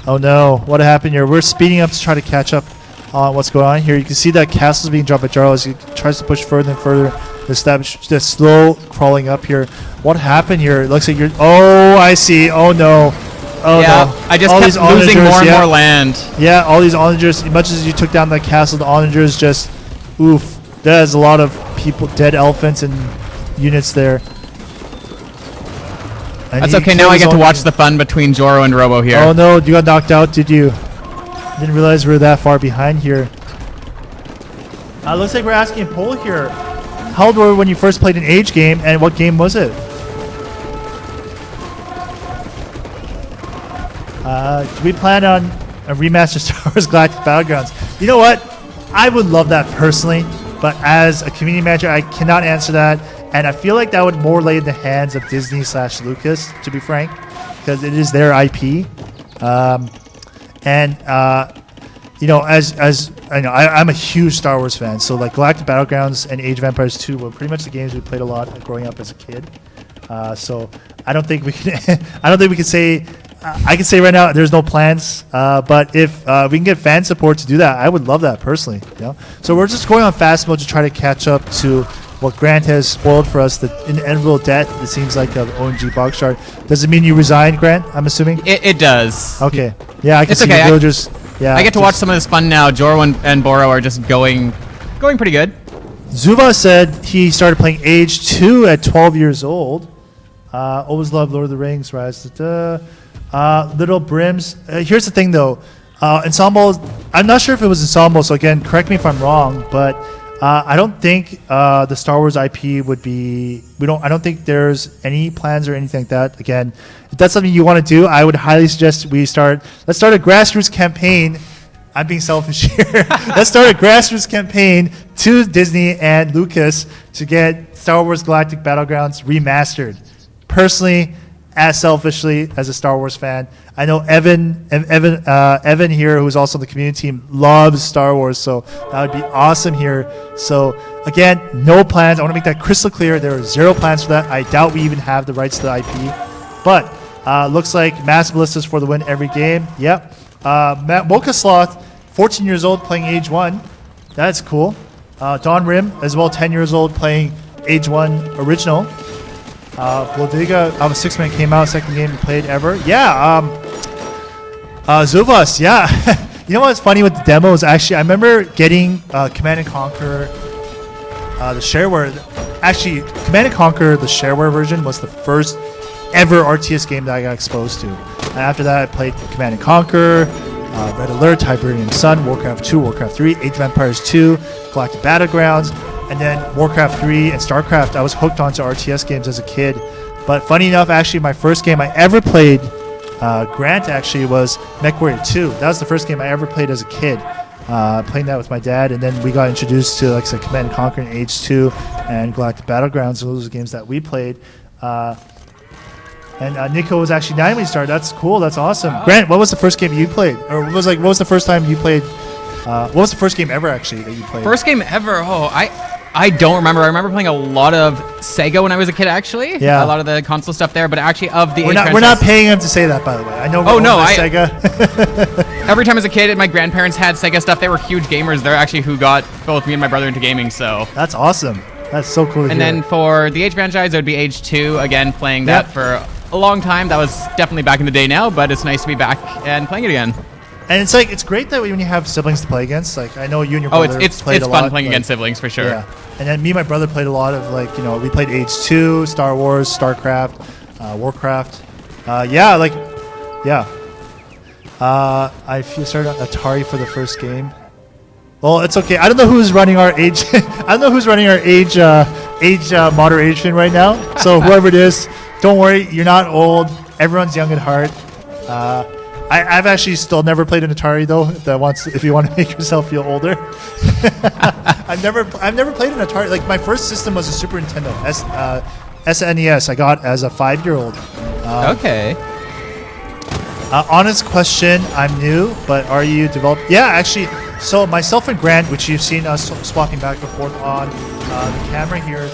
Oh no, what happened here? We're speeding up to try to catch up on what's going on here. You can see that castle's being dropped by Jarl as he tries to push further and further to establish the slow crawling up here. What happened here? It looks like you're... Oh, I see. Oh no. Oh yeah, no. I just kept losing more and more land. Yeah, all these onagers, as much as you took down the castle, the onagers just... Oof. There's a lot of people, dead elephants and units there. And that's okay, now I get to watch the fun between Joro and Robo here. Oh no, you got knocked out, did you? Didn't realize we were that far behind here. Looks like we're asking a poll here. How old were you when you first played an Age game, and what game was it? Do we plan on a remaster Star Wars Galactic Battlegrounds? You know what? I would love that personally, but as a community manager, I cannot answer that. And I feel like that would more lay in the hands of Disney/Lucas, to be frank, because it is their IP. You know, as I know, I'm a huge Star Wars fan. So like Galactic Battlegrounds and Age of Empires 2 were pretty much the games we played a lot growing up as a kid. So I don't think we can. I don't think we can say. I can say right now there's no plans. But if we can get fan support to do that, I would love that personally. You know? So we're just going on fast mode to try to catch up to what Grant has spoiled for us, the inevitable death, it seems like, of ONG Boxshard. Does it mean you resigned, Grant, I'm assuming? It does. Okay. Yeah, I can see okay. the villagers. I get to watch some of this fun now. Joro and Boro are just going pretty good. Zuva said he started playing Age 2 at 12 years old. Always loved Lord of the Rings, Rise. Little Brims. Here's the thing, though. Ensemble, I'm not sure if it was Ensemble, so again, correct me if I'm wrong, but I don't think the Star Wars IP would be. I don't think there's any plans or anything like that. Again, if that's something you want to do, I would highly suggest let's start a grassroots campaign. I'm being selfish here. Let's start a grassroots campaign to Disney and Lucas to get Star Wars Galactic Battlegrounds remastered. Personally, as selfishly as a Star Wars fan, I know Evan here, who's also on the community team, loves Star Wars, so that would be awesome here. So again, no plans. I want to make that crystal clear. There are zero plans for that. I doubt we even have the rights to the IP. But looks like Mass Ballistas for the win every game. Yep. Mocha Sloth, 14 years old, playing Age 1. That's cool. Don Rim, as well, 10 years old, playing Age 1 Original. Blodiga, a 6-man came out, second game he played ever. Yeah, Zuvas, yeah. You know what's funny with the demos? Actually, I remember getting Command & Conquer, the shareware. Actually, Command & Conquer, the shareware version, was the first ever RTS game that I got exposed to. And after that, I played Command & Conquer, Red Alert, Tiberium Sun, Warcraft 2, Warcraft 3, Age of Empires 2, Galactic Battlegrounds, and then Warcraft 3 and StarCraft. I was hooked onto RTS games as a kid. But funny enough, actually, my first game I ever played, Grant, actually, was MechWarrior 2. That was the first game I ever played as a kid. Playing that with my dad, and then we got introduced to, like I said, Command & Conquer and Age 2 and Galactic Battlegrounds. Those were the games that we played. And Nico was actually 9 when he started. That's cool. That's awesome. Grant, what was the first game you played? Or what was the first time you played? What was the first game ever, actually, that you played? First game ever? Oh, I don't remember. I remember playing a lot of Sega when I was a kid, actually. Yeah. A lot of the console stuff there, but actually of the We're Age not franchise, paying him to say that, by the way. I know. Oh, no, Sega. every time as a kid, my grandparents had Sega stuff. They were huge gamers. They're actually who got both me and my brother into gaming, so. That's awesome. That's so cool to And hear. then for the Age franchise, it would be Age 2, again, playing that for a long time. That was definitely back in the day now, but it's nice to be back and playing it again. And it's great that when you have siblings to play against. Like, I know you and your Oh, brother it's played a fun lot. playing like, against siblings, for sure. Yeah. And then me and my brother played a lot of, like, we played Age 2, Star Wars, StarCraft, Warcraft. I started on Atari for the first game. Well, it's okay. I don't know who's running our age. I don't know who's running our age moderation right now. So whoever it is, don't worry. You're not old. Everyone's young at heart. I've actually still never played an Atari though. If you want to make yourself feel older, I've never played an Atari. Like my first system was a Super Nintendo SNES. I got as a 5-year-old. Okay. Honest question, I'm new, but are you developed? Yeah, actually. So myself and Grant, which you've seen us swapping back and forth on the camera here,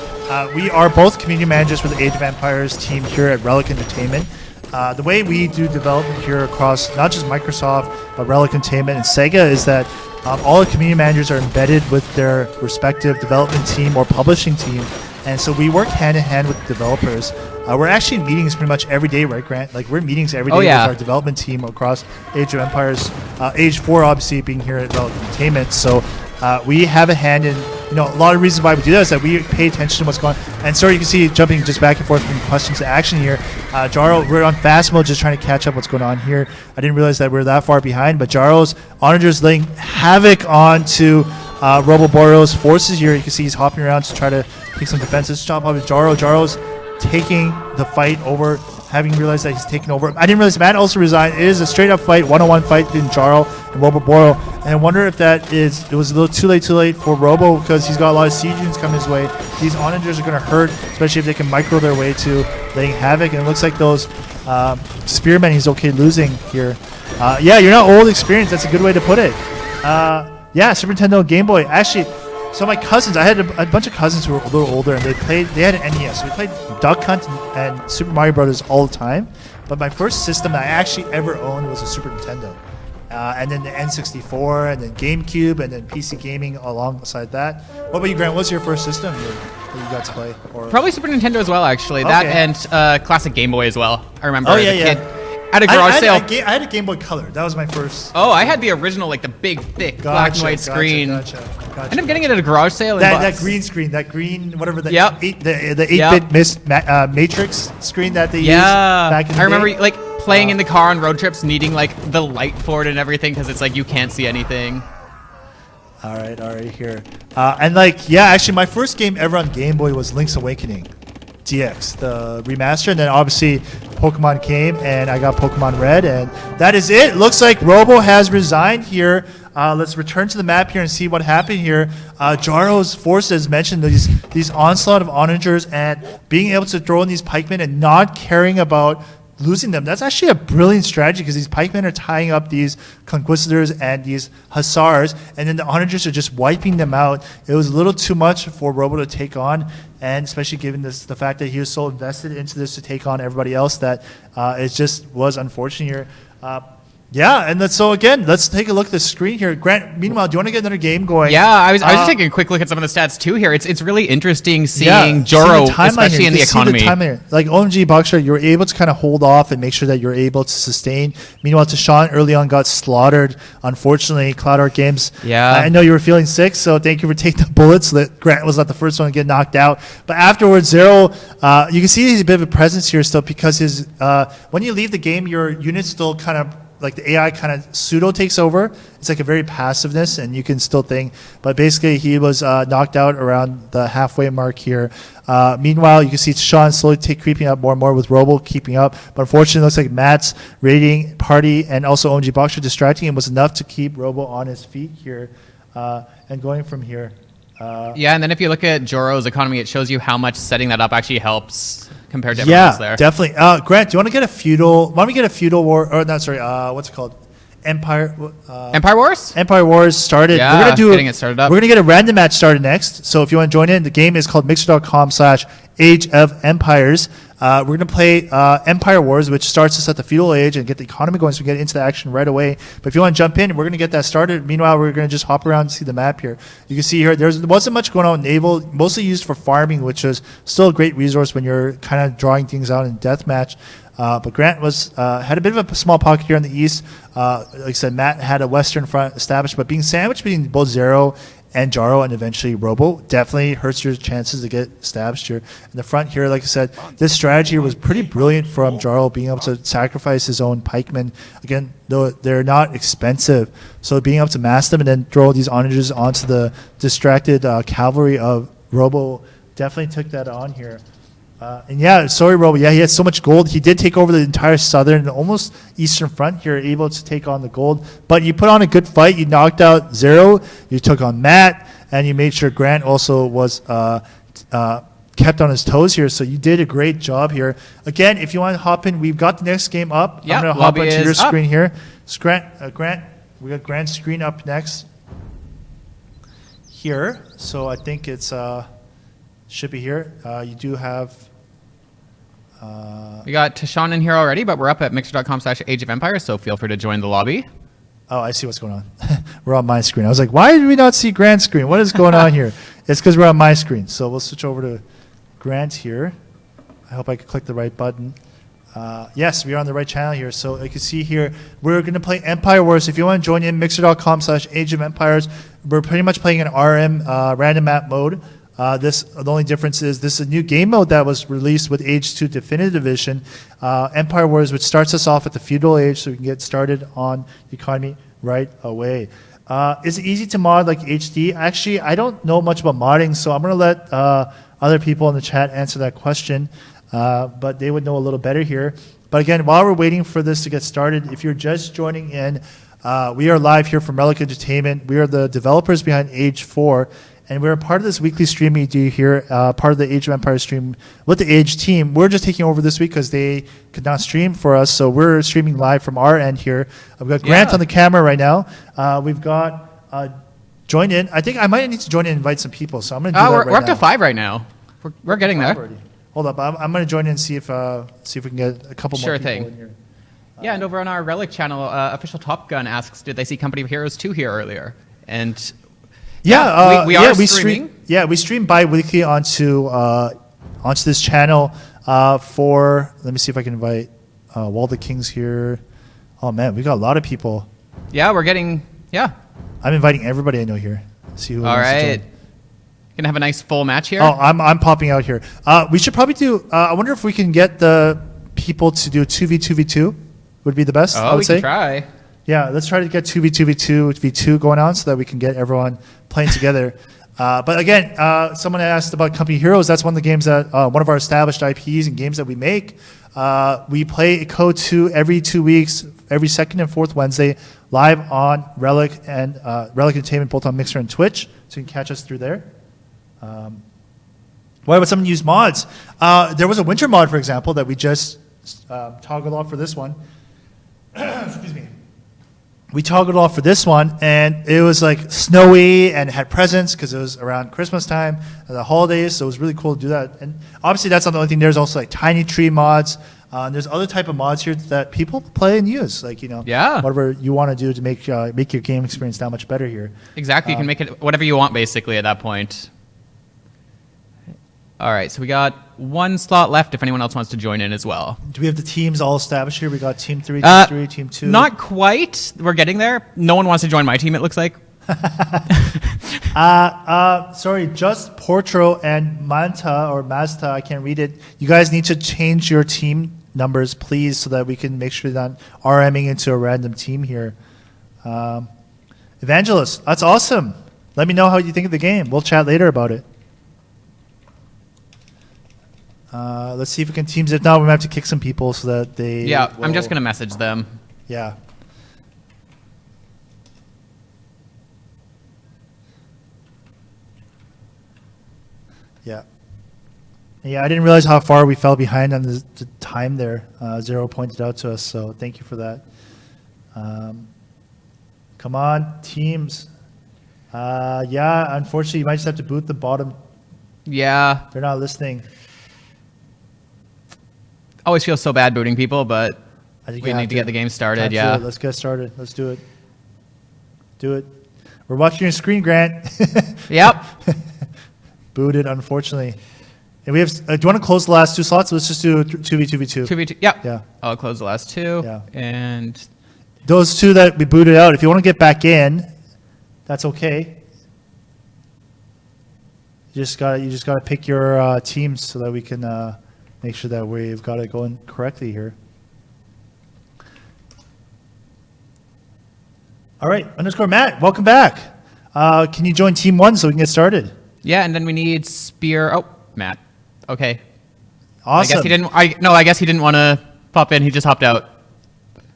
we are both community managers for the Age of Empires team here at Relic Entertainment. The way we do development here across not just Microsoft, but Relic Entertainment and Sega is that all the community managers are embedded with their respective development team or publishing team. And so we work hand in hand with the developers. We're actually in meetings pretty much every day, right, Grant? Like, we're in meetings every day with our development team across Age of Empires. Age 4, obviously, being here at Relic Entertainment. So we have a hand in, a lot of reasons why we do that is that we pay attention to what's going on. And sorry, you can see jumping just back and forth from questions to action here. Jaro, we're on fast mode, just trying to catch up what's going on here. I didn't realize that we're that far behind, but Jaro's Onagers laying havoc onto Roboboros forces here. You can see he's hopping around to try to take some defenses. Chop off with Jaro. Jaro's taking the fight over, having realized that he's taken over. I didn't realize Matt also resigned. It is a straight up fight, 1-on-1 fight between Jaro and Roboboro. And I wonder if it was a little too late for Robo because he's got a lot of siege units coming his way. These Onagers are going to hurt, especially if they can micro their way to laying havoc. And it looks like those Spearmen he's okay losing here. You're not old experience. That's a good way to put it. Super Nintendo, Game Boy. Actually, so my cousins, I had a bunch of cousins who were a little older, and they had an NES. So we played Duck Hunt and Super Mario Brothers all the time. But my first system that I actually ever owned was a Super Nintendo. And then the N64, and then GameCube, and then PC gaming alongside that. What about you, Grant? What's your first system that you got to play? Probably Super Nintendo as well, actually. Okay. That and classic Game Boy as well. I remember as a kid. At a I garage sale. I had a Game Boy Color. That was my first. Oh, I had the original, like the big, thick black and white screen. Gotcha. I ended up getting it at a garage sale. That green screen, whatever the Yep. the 8-bit Matrix screen that they used back in the I remember day. like playing in the car on road trips, needing like the light for it and everything because it's like you can't see anything. All right, here. Actually, my first game ever on Game Boy was Link's Awakening. DX, the remaster, and then obviously Pokemon came, and I got Pokemon Red, and that is it. Looks like Robo has resigned here. Let's return to the map here and see what happened here. Jaro's forces mentioned these onslaught of onagers and being able to throw in these pikemen and not caring about losing them. That's actually a brilliant strategy because these pikemen are tying up these conquistadors and these hussars, and then the onagers are just wiping them out. It was a little too much for Robo to take on, and especially given the fact that he was so invested into this to take on everybody else that it just was unfortunate here. Let's take a look at the screen here. Grant, meanwhile, do you want to get another game going? Yeah, I was just taking a quick look at some of the stats too here. It's really interesting seeing Jaro, especially in the economy. Like OMG Boxer, you were able to kind of hold off and make sure that you're able to sustain. Meanwhile, Tashawn early on got slaughtered. Unfortunately, Cloud Art Games. Yeah. I know you were feeling sick, so thank you for taking the bullets. So that Grant was not the first one to get knocked out. But afterwards, Zero, you can see he's a bit of a presence here still because his when you leave the game, your unit's still kind of like the AI kind of pseudo takes over. It's like a very passiveness, and you can still think. But basically, he was knocked out around the halfway mark here. Meanwhile, you can see Sean slowly creeping up more and more with Robo keeping up. But unfortunately, it looks like Matt's raiding party and also OMG Boxer distracting him was enough to keep Robo on his feet here and going from here. And then if you look at Joro's economy, it shows you how much setting that up actually helps compared to everyone else there. Definitely. Grant, do you want to get a feudal? Why don't we get a feudal war? Or not? Sorry. What's it called? Empire Empire Wars? Empire Wars started. Yeah, we're gonna getting it started up. We're gonna get a random match started next. So if you want to join in, the game is called Mixer.com/Age of Empires. We're gonna play Empire Wars, which starts us at the feudal age and get the economy going, so we get into the action right away. But if you want to jump in, we're gonna get that started. Meanwhile, we're gonna just hop around and see the map here. You can see here there wasn't much going on with naval, mostly used for farming, which is still a great resource when you're kind of drawing things out in deathmatch. But Grant had a bit of a small pocket here in the east. Like I said, Matt had a western front established, but being sandwiched between both Zero and Jaro and eventually Robo definitely hurts your chances to get established here. In the front here, like I said, this strategy here was pretty brilliant from Jaro, being able to sacrifice his own pikemen. Again, though they're not expensive, so being able to mass them and then throw these onages onto the distracted cavalry of Robo definitely took that on here. And yeah, sorry, Robo. Yeah, he had so much gold. He did take over the entire southern and almost eastern front here, able to take on the gold. But you put on a good fight. You knocked out Zero. You took on Matt, and you made sure Grant also was kept on his toes here. So you did a great job here. Again, if you want to hop in, we've got the next game up. Yeah, I'm going to hop onto your up. screen here. So Grant, we got Grant's screen up next here. So I think it's should be here. You do have. We got Tashawn in here already, but we're up at mixer.com/Age of Empires, so feel free to join the lobby. Oh, I see what's going on. We're on my screen. I was like, why did we not see Grant's screen? What is going on here? It's because we're on my screen. So we'll switch over to Grant here. I hope I can click the right button. Yes, we are on the right channel here. So you can see here, we're going to play Empire Wars. If you want to join in, mixer.com/Age of Empires. We're pretty much playing an RM random map mode. The only difference is this is a new game mode that was released with Age 2 Definitive Edition. Empire Wars, which starts us off at the feudal age, so we can get started on the economy right away. Is it easy to mod like HD? Actually, I don't know much about modding, so I'm going to let other people in the chat answer that question, but they would know a little better here. But again, while we're waiting for this to get started, if you're just joining in, we are live here from Relic Entertainment. We are the developers behind Age 4. And we're a part of this weekly stream we do here, part of the Age of Empires stream with the Age team. We're just taking over this week because they could not stream for us, so we're streaming live from our end here. We've got Grant on the camera right now. We've got join in. I think I might need to join in and invite some people, so I'm going to do that right now. We're up to 5 right now. We're getting there. Already. Hold up, I'm going to join in and see if we can get a couple more people in here. Yeah, and over on our Relic channel, Official Top Gun asks, did they see Company of Heroes 2 here earlier? And we are streaming. We stream bi-weekly onto this channel for. Let me see if I can invite Wall the Kings here. Oh man, we got a lot of people. Yeah, we're getting. Yeah, I'm inviting everybody I know here. See who. All right. Gonna have a nice full match here. Oh, I'm popping out here. We should probably do. I wonder if we can get the people to do 2v2v2. Would be the best. I would say. We can try. Yeah, let's try to get 2v2v2v2 going on so that we can get everyone playing together. But again, someone asked about Company Heroes. That's one of the games that one of our established IPs and games that we make. We play Code 2 every 2 weeks, every second and fourth Wednesday, live on Relic and Relic Entertainment, both on Mixer and Twitch, so you can catch us through there. Why would someone use mods? There was a winter mod, for example, that we just toggled off for this one. Excuse me. We toggled off for this one, and it was like snowy and it had presents because it was around Christmas time and the holidays, so it was really cool to do that. And obviously, that's not the only thing. There's also like tiny tree mods. And there's other type of mods here that people play and use, like whatever you want to do to make your game experience that much better here. Exactly, you can make it whatever you want basically at that point. All right, so we got one slot left if anyone else wants to join in as well. Do we have the teams all established here? We got Team 3, Team 3, Team 2. Not quite. We're getting there. No one wants to join my team, it looks like. Sorry, just Portro and Manta or Mazda, I can't read it. You guys need to change your team numbers, please, so that we can make sure that RMing into a random team here. Evangelist, that's awesome. Let me know how you think of the game. We'll chat later about it. Let's see if we can teams. If not, we might have to kick some people so that they. Yeah, I'm just gonna message them. Yeah. Yeah. Yeah, I didn't realize how far we fell behind on the time there. Zero pointed out to us, so thank you for that. Come on, teams. Yeah, unfortunately, you might just have to boot the bottom. Yeah. They're not listening. Always feel so bad booting people, but I think we need to get the game started. Yeah. Let's get started. Let's do it. Do it. We're watching your screen, Grant. Yep. Booted, unfortunately. And we have. Do you want to close the last 2 slots? Let's just do 2v2v2. 2v2. Yep. Yeah. I'll close the last 2. Yeah. And Those 2 that we booted out, if you want to get back in, that's okay. You just gotta pick your teams so that we can make sure that we've got it going correctly here. All right, _Matt, welcome back. Can you join Team 1 so we can get started? yeah, and then we need Spear. Oh, Matt. Okay. Awesome. I guess he didn't. I guess he didn't want to pop in. He just hopped out.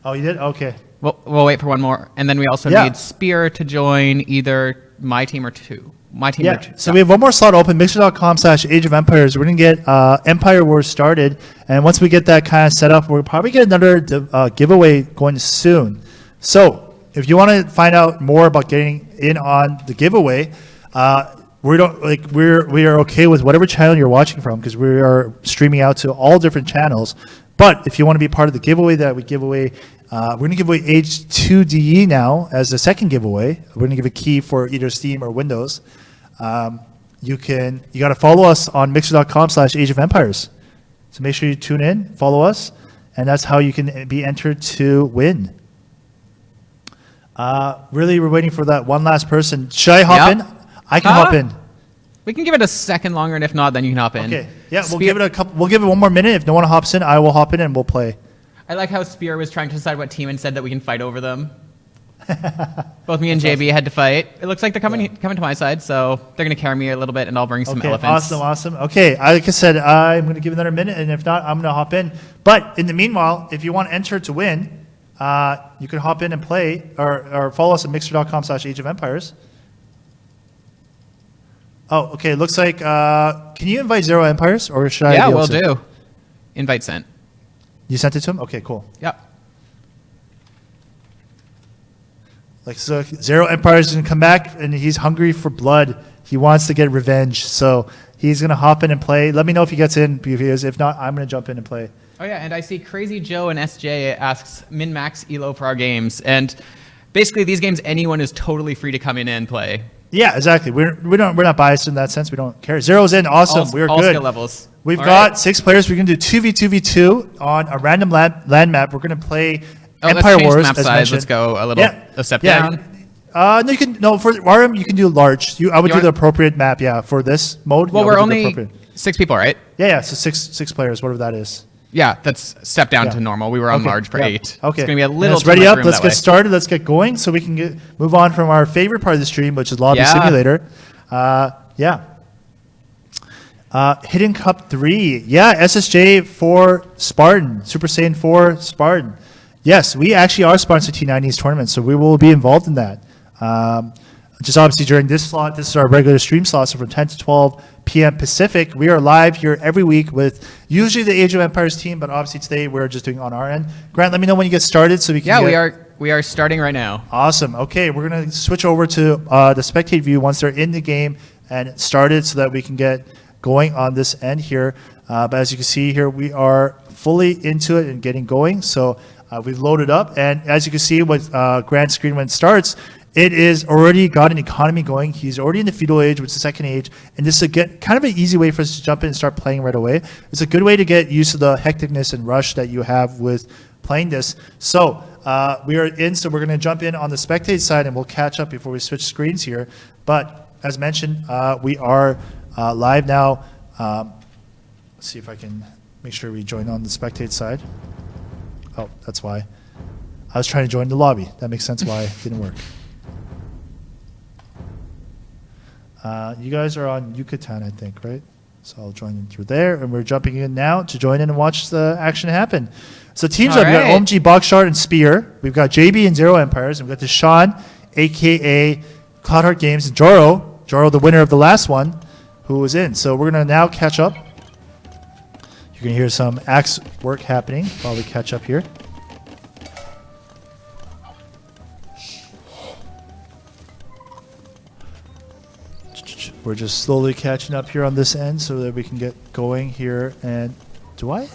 Oh, you did? Okay. We'll wait for one more, and then we also need Spear to join either my team or 2. My team or 2. So we have one more slot open, mixer.com/Age of Empires. We're going to get Empire Wars started. And once we get that kind of set up, we'll probably get another giveaway going soon. So if you want to find out more about getting in on the giveaway, we are okay with whatever channel you're watching from because we are streaming out to all different channels. But if you want to be part of the giveaway that we give away, we're going to give away Age 2DE now as the second giveaway. We're going to give a key for either Steam or Windows. You got to follow us on mixer.com/Age of Empires. So make sure you tune in, follow us, and that's how you can be entered to win. Really, we're waiting for that one last person. Should I hop in? I can hop in. We can give it a second longer, and if not, then you can hop in. Okay. Yeah, we'll give it a couple. We'll give it one more minute. If no one hops in, I will hop in and we'll play. I like how Spear was trying to decide what team and said that we can fight over them. Both me and JB had to fight. It looks like they're coming to my side, so they're going to carry me a little bit, and I'll bring some elephants. Awesome. Okay, like I said, I'm going to give another minute, and if not, I'm going to hop in. But in the meanwhile, if you want to enter to win, you can hop in and play, or follow us at mixer.com/Age of Empires. Oh, okay. Looks like, can you invite Zero Empires, or should I? Yeah, we'll do. Invite sent. You sent it to him? Okay, cool. Yep. Like, so Zero Empires is going to come back, and he's hungry for blood. He wants to get revenge, so he's going to hop in and play. Let me know if he gets in, because if not, I'm going to jump in and play. Oh, yeah, and I see Crazy Joe and SJ asks min-max elo for our games, and basically these games, anyone is totally free to come in and play. Yeah, exactly. We're not biased in that sense. We don't care. Zero's in. Awesome. We're all good. Skill levels. We've got 6 players. We're going to do 2v2v2 on a random land map. We're going to play Empire Wars. Map size. Let's go a step down. No, you can for RM you can do large. I would do the appropriate map. Yeah, for this mode. Well, we're only 6 people, right? Yeah. So six players, whatever that is. Yeah, that's step down to normal. We were on large for 8. Okay. It's going to be a little. Let's ready up. Let's get started. Let's get going so we can move on from our favorite part of the stream, which is Lobby Simulator. Hidden Cup 3. Yeah, SSJ for Spartan. Super Saiyan 4 Spartan. Yes, we actually are sponsored T90's tournament, so we will be involved in that. Just obviously during this slot, this is our regular stream slot, so from 10 to 12 p.m. Pacific. We are live here every week with usually the Age of Empires team, but obviously today we're just doing on our end. Grant, let me know when you get started so we can we are starting right now. Awesome. Okay, we're going to switch over to the spectate view once they're in the game and started so that we can get going on this end here. But as you can see here, we are fully into it and getting going. So we've loaded up, and as you can see with Grant's screen when it starts, it is already got an economy going. He's already in the feudal age, which is the second age, and this is kind of an easy way for us to jump in and start playing right away. It's a good way to get used to the hecticness and rush that you have with playing this. So we are in, so we're going to jump in on the spectate side, and we'll catch up before we switch screens here. But as mentioned, we are live now. Let's see if I can make sure we join on the spectate side. Oh, that's why. I was trying to join the lobby. That makes sense why it didn't work. You guys are on Yucatan, I think, right? So I'll join in through there, and we're jumping in now to join in and watch the action happen. So teams up, we've got OMG, Boxshard, and Spear. We've got JB and Zero Empires, and we've got Deshaun, a.k.a. Cloudheart Games, and Joro, the winner of the last one, who was in. So we're going to now catch up. You're going to hear some axe work happening while we catch up here. We're just slowly catching up here on this end so that we can get going here. And do I?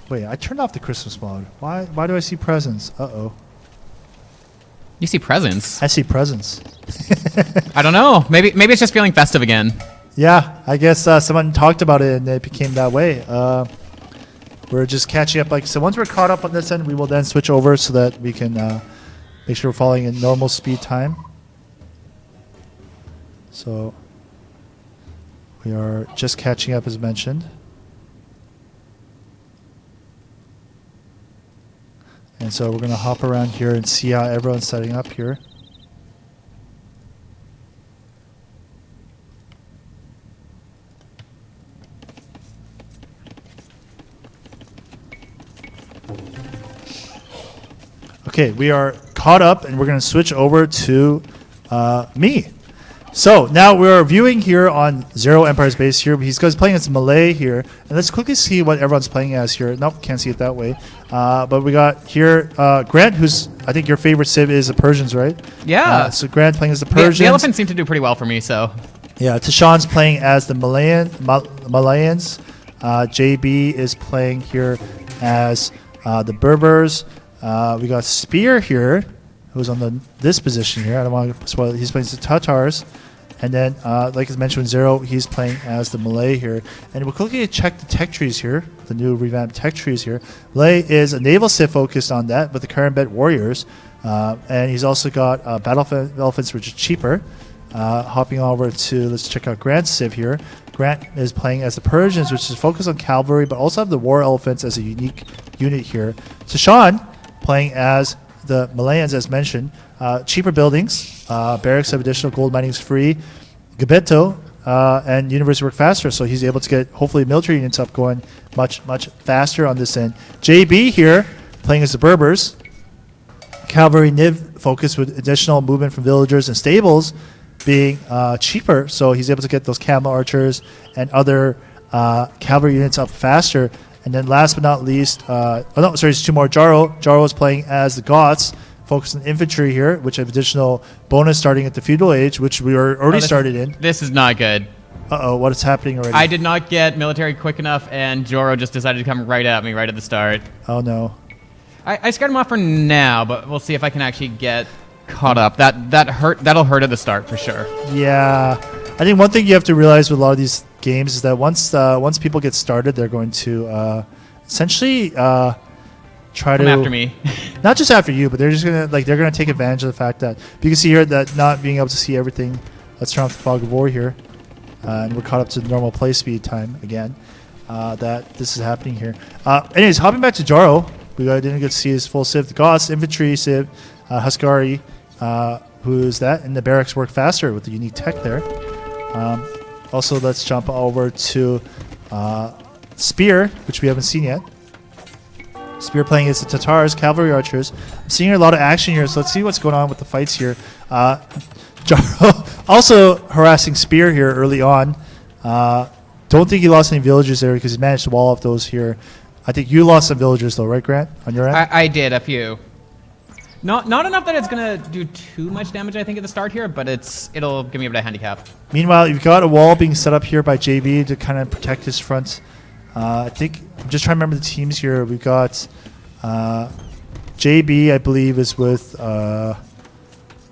Wait, I turned off the Christmas mode. Why do I see presents? Uh-oh. You see presents? I see presents. I don't know. Maybe it's just feeling festive again. Yeah, I guess someone talked about it and it became that way. We're just catching up. Like, so once we're caught up on this end, we will then switch over so that we can make sure we're following in normal speed time. So we are just catching up as mentioned. And so we're going to hop around here and see how everyone's setting up here. Okay, we are caught up and we're going to switch over to me. So now we're viewing here on Zero Empire's base here. He's playing as Malay here. And let's quickly see what everyone's playing as here. Nope, can't see it that way. But we got here Grant, who's, I think your favorite civ is the Persians, right? Yeah. So Grant playing as the Persians. The elephants seem to do pretty well for me, so. Yeah, Tashawn's playing as the Malayans. JB is playing here as the Berbers. We got Spear here, who's on this position here. I don't want to spoil it. He's playing as the Tatars. And then, like I mentioned, Zero, he's playing as the Malay here. And we'll quickly check the tech trees here, the new revamped tech trees here. Malay is a naval civ focused on that with the Karambet Warriors. And he's also got battle elephants, which is cheaper. Hopping over to, let's check out Grant's civ here. Grant is playing as the Persians, which is focused on cavalry, but also have the war elephants as a unique unit here. Tashawn playing as the Malayans, as mentioned. Cheaper buildings. Barracks have additional gold minings free. Gabeto and University work faster, so he's able to get, hopefully, military units up going much faster on this end. JB here, playing as the Berbers. Cavalry Niv focused with additional movement from villagers and stables being cheaper, so he's able to get those camel archers and other cavalry units up faster. And then last but not least, there's two more. Jaro is playing as the Goths, focused on infantry here, which have additional bonus starting at the feudal age, which we are already started in. This is not good. Uh-oh, what is happening already? I did not get military quick enough, and Joro just decided to come right at me right at the start. Oh, no. I scared him off for now, but we'll see if I can actually get caught up. That'll hurt at the start for sure. Yeah. I think one thing you have to realize with a lot of these games is that once people get started, they're going to essentially try Come to after me. not just after you, but they're just gonna take advantage of the fact that you can see here that not being able to see everything. Let's turn off the fog of war here, and we're caught up to the normal play speed time again. That this is happening here. Anyways, hopping back to Jaro, didn't get to see his full civ. The Goths infantry civ, Huskari, who's that, and the barracks work faster with the unique tech there. Also, let's jump over to Spear, which we haven't seen yet. Spear playing as the Tatars, cavalry archers. I'm seeing a lot of action here, so let's see what's going on with the fights here. Jaro also harassing Spear here early on. Don't think he lost any villagers there because he managed to wall off those here. I think you lost some villagers though, right, Grant, on your end? I did, a few. Not enough that it's going to do too much damage, I think, at the start here, but it'll give me a bit of handicap. Meanwhile, you've got a wall being set up here by JB to kind of protect his front. I think, I'm just trying to remember the teams here. We've got JB, I believe, is with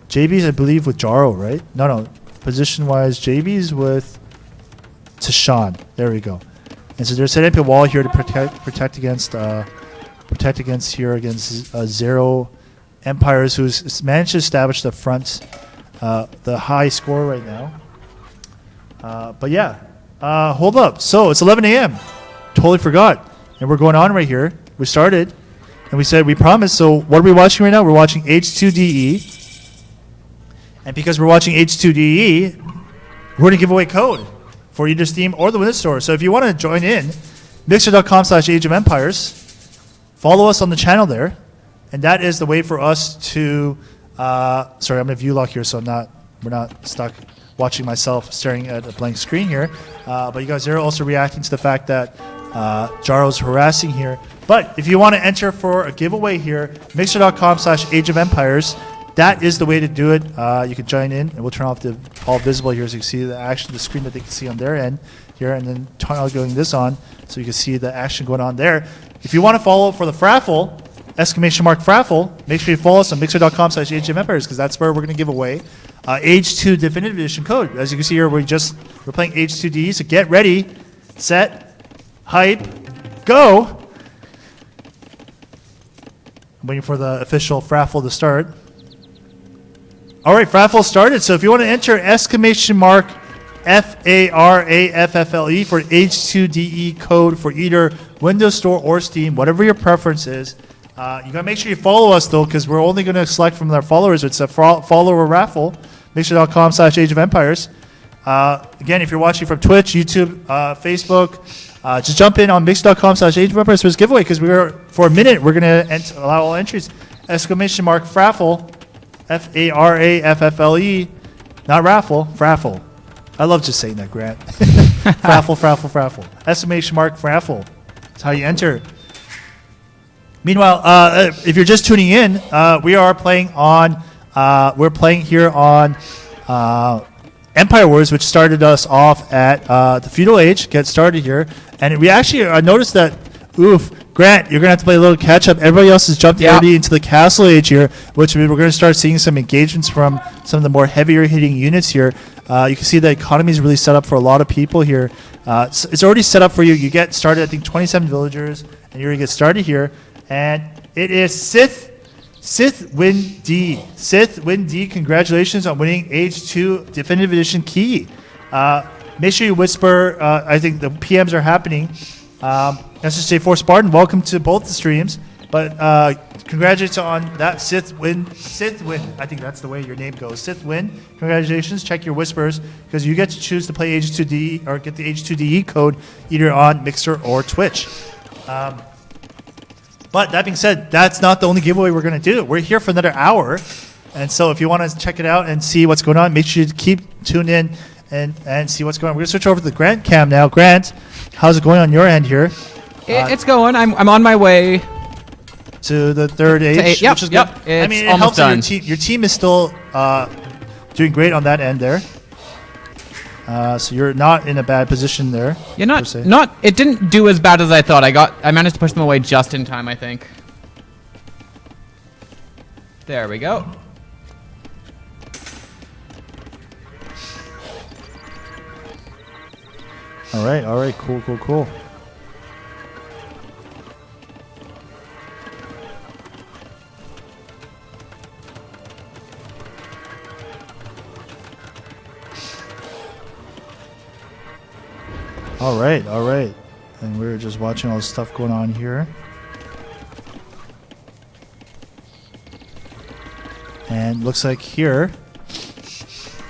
JB's, I believe, with Jaro, right? No. Position-wise, JB's with Tashawn. There we go. And so they're setting up a wall here to protect against Zero Empires, who's managed to establish the front, the high score right now. But yeah, hold up. So it's 11 a.m. Totally forgot. And we're going on right here. We started, and we said we promised. So what are we watching right now? We're watching H2DE. And because we're watching H2DE, we're going to give away code for either Steam or the Windows Store. So if you want to join in, mixer.com/Age of Empires, follow us on the channel there. And that is the way for us to, sorry, I'm going to view lock here so we're not stuck watching myself staring at a blank screen here. But you guys are also reacting to the fact that Jaro's harassing here. But if you want to enter for a giveaway here, mixer.com/Age of Empires, that is the way to do it. You can join in, and we'll turn off the all visible here so you can see the action, the screen that they can see on their end here, and then turn on going this on so you can see the action going on there. If you want to follow for the Fraffle, !Fraffle, make sure you follow us on mixer.com/AgeofEmpires because that's where we're going to give away Age 2 Definitive Edition code. As you can see here, we're playing Age 2D, so get ready, set, hype, go. I'm waiting for the official Fraffle to start. All right, Fraffle started. So if you want to enter !FARAFFLE for H2DE code for either Windows Store or Steam, whatever your preference is. You got to make sure you follow us, though, because we're only going to select from our followers. It's a follower raffle. Mixer.com/AgeofEmpires. Again, if you're watching from Twitch, YouTube, Facebook, just jump in on mixer.com/AgeofEmpires for this giveaway because for a minute, we're going to allow all entries. !Fraffle. F-A-R-A-F-F-L-E, not raffle, Fraffle. I love just saying that, Grant. Fraffle. Fraffle. That's how you enter. Meanwhile, if you're just tuning in, we're playing here on Empire Wars, which started us off at the Feudal Age. Get started here, and we actually noticed that. Grant, you're going to have to play a little catch-up. Everybody else has jumped already into the Castle Age here, which we're going to start seeing some engagements from some of the more heavier-hitting units here. You can see the economy is really set up for a lot of people here. It's already set up for you. You get started, I think, 27 villagers, and you're going to get started here. And it is Sith Win D. Sith Win D, congratulations on winning Age 2 Definitive Edition key. Make sure you whisper. I think the PMs are happening. SSJ4 Spartan, welcome to both the streams. But congratulations on that Sith win. I think that's the way your name goes. Sith win. Congratulations. Check your whispers because you get to choose to play H2D or get the H2DE code either on Mixer or Twitch. But that being said, that's not the only giveaway we're going to do. We're here for another hour. And so if you want to check it out and see what's going on, make sure you keep tuned in and see what's going on. We're going to switch over to the Grant cam now. Grant, how's it going on your end here? It's going. I'm on my way to the third age. Yep, which is yep. good. I mean, it helps that your team is still doing great on that end there. So you're not in a bad position there. You're not. It didn't do as bad as I thought. I managed to push them away just in time, I think. There we go. All right. Cool. All right. And we're just watching all this stuff going on here. And looks like here,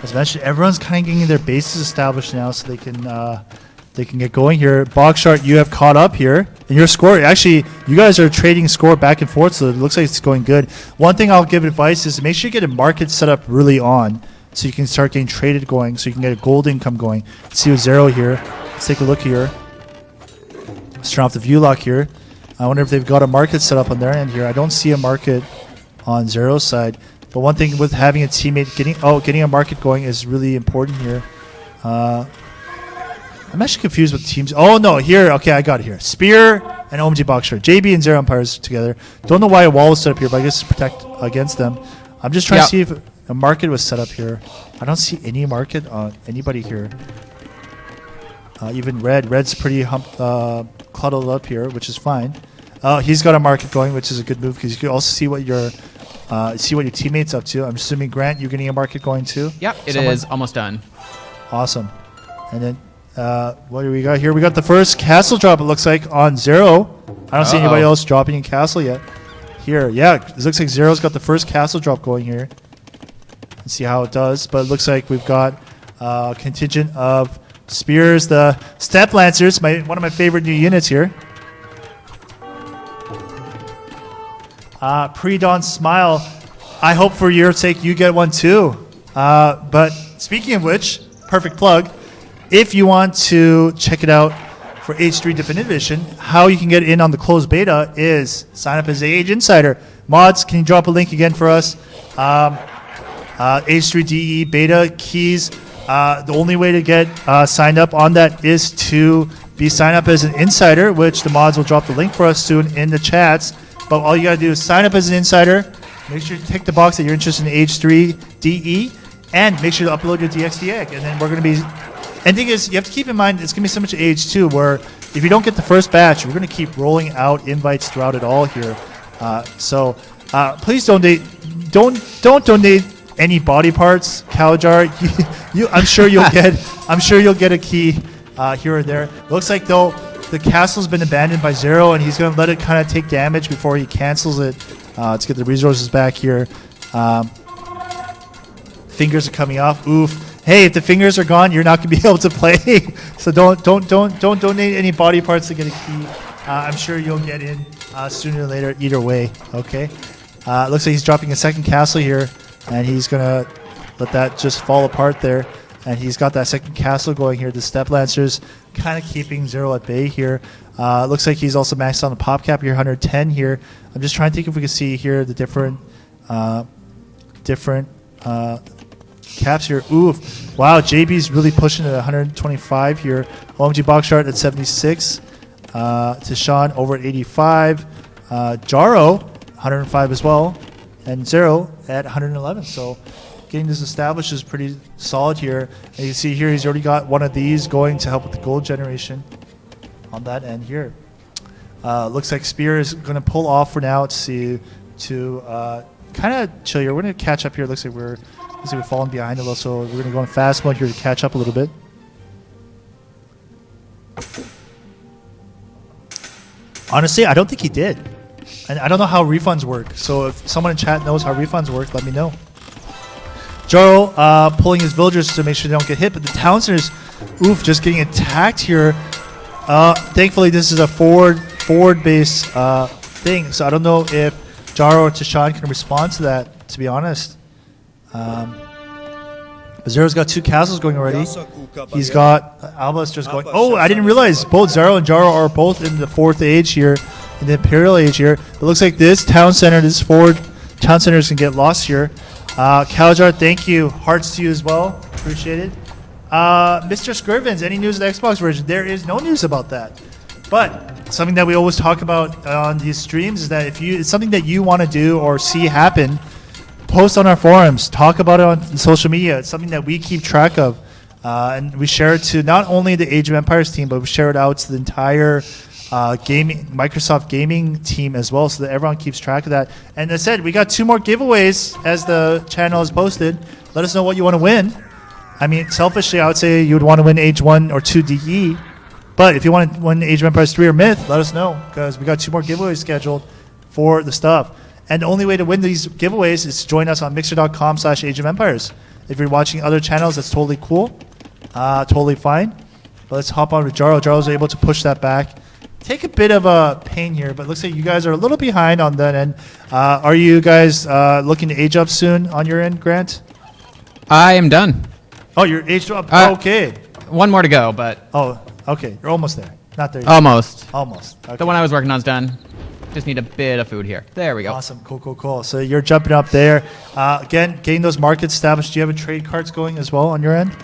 as mentioned, everyone's kind of getting their bases established now so they can get going here. Bogshart, you have caught up here. And your score, actually, you guys are trading score back and forth, so it looks like it's going good. One thing I'll give advice is make sure you get a market set up really on so you can start getting traded going, so you can get a gold income going. Let's see with Zero here. Let's take a look here. Let's turn off the view lock here. I wonder if they've got a market set up on their end here. I don't see a market on Zero's side. But one thing with having a teammate getting a market going is really important here. I'm actually confused with teams. Oh no, here. Okay, I got it here. Spear and OMG Boxer. JB and Zero Empires together. Don't know why a wall was set up here, but I guess to protect against them. I'm just trying to see if a market was set up here. I don't see any market on anybody here. Even Red's pretty cluttered up here, which is fine. He's got a market going, which is a good move because you can also see what your teammates up to. I'm assuming Grant, you're getting a market going too. Yep, it is almost done. Awesome. And then what do we got here? We got the first castle drop. It looks like on Zero. I don't see anybody else dropping in castle yet. Here, yeah, it looks like Zero's got the first castle drop going here. Let's see how it does. But it looks like we've got a contingent of Spears, the Step Lancers, one of my favorite new units here. Pre-dawn smile. I hope for your sake you get one too. But speaking of which, perfect plug. If you want to check it out for H3 Definitive Edition, how you can get in on the closed beta is sign up as an Age Insider. Mods, can you drop a link again for us? Age 3 DE beta keys. The only way to get signed up on that is to be signed up as an insider, which the mods will drop the link for us soon in the chats. But all you gotta do is sign up as an insider. Make sure you tick the box that you're interested in Age 3 DE, and make sure to upload your DXD egg. And then we're gonna be. And the thing is, you have to keep in mind it's gonna be so much Age 2 where if you don't get the first batch, we're gonna keep rolling out invites throughout it all here. So please donate. Don't donate any body parts, Kaljar. I'm sure you'll get a key here or there. Looks like though the castle's been abandoned by Zero, and he's gonna let it kind of take damage before he cancels it to get the resources back here. Fingers are coming off. Oof. Hey, if the fingers are gone, you're not gonna be able to play. So don't donate any body parts to get a key. I'm sure you'll get in sooner or later. Either way, okay. Looks like he's dropping a second castle here, and he's gonna let that just fall apart there. And he's got that second castle going here. The Step Lancers kind of keeping Zero at bay here. Looks like he's also maxed on the pop cap here, 110 here. I'm just trying to think if we can see here the different caps here. Oof. Wow, JB's really pushing it at 125 here. OMG Box Chart at 76. Tashawn over at 85. Jaro, 105 as well. And Zero at 111. So getting this established is pretty solid here. And you can see here he's already got one of these going to help with the gold generation on that end here. Looks like Spear is going to pull off for now to kind of chill here. We're going to catch up here. Looks like we're falling behind a little, so we're going to go in fast mode here to catch up a little bit. Honestly, I don't think he did. And I don't know how refunds work. So if someone in chat knows how refunds work, let me know. Jaro pulling his villagers to make sure they don't get hit, but the town centers, oof, just getting attacked here. Thankfully, this is a forward-based thing, so I don't know if Jaro or Tashawn can respond to that, to be honest. Zero's got two castles going already. He's got Alba's just going. Oh, I didn't realize both Zero and Jaro are both in the 4th age here, in the Imperial age here. It looks like this town center, this forward town center is going to get lost here. Kaljar, thank you. Hearts to you as well. Appreciate it. Mr. Skirvins, any news of the Xbox version? There is no news about that. But something that we always talk about on these streams is that if it's something that you want to do or see happen, post on our forums, talk about it on social media. It's something that we keep track of. And we share it to not only the Age of Empires team, but we share it out to the entire Microsoft gaming team as well, so that everyone keeps track of that. And as I said, we got 2 more giveaways as the channel has posted. Let us know what you want to win. I mean, selfishly, I would say you would want to win Age 1 or 2 DE. But if you want to win Age of Empires 3 or Myth, let us know, because we got 2 more giveaways scheduled for the stuff. And the only way to win these giveaways is to join us on mixer.com/Age of Empires. If you're watching other channels, that's totally cool. Totally fine. But let's hop on with Jaro. Jaro's able to push that back. Take a bit of a pain here, but it looks like you guys are a little behind on that end. Are you guys looking to age up soon on your end, Grant? I am done. Oh, you're aged up? Okay. One more to go, but... Oh, okay. You're almost there. Not there yet. Almost. Almost. Okay. The one I was working on is done. Just need a bit of food here. There we go. Awesome. Cool. So you're jumping up there. Again, getting those markets established. Do you have a trade cards going as well on your end?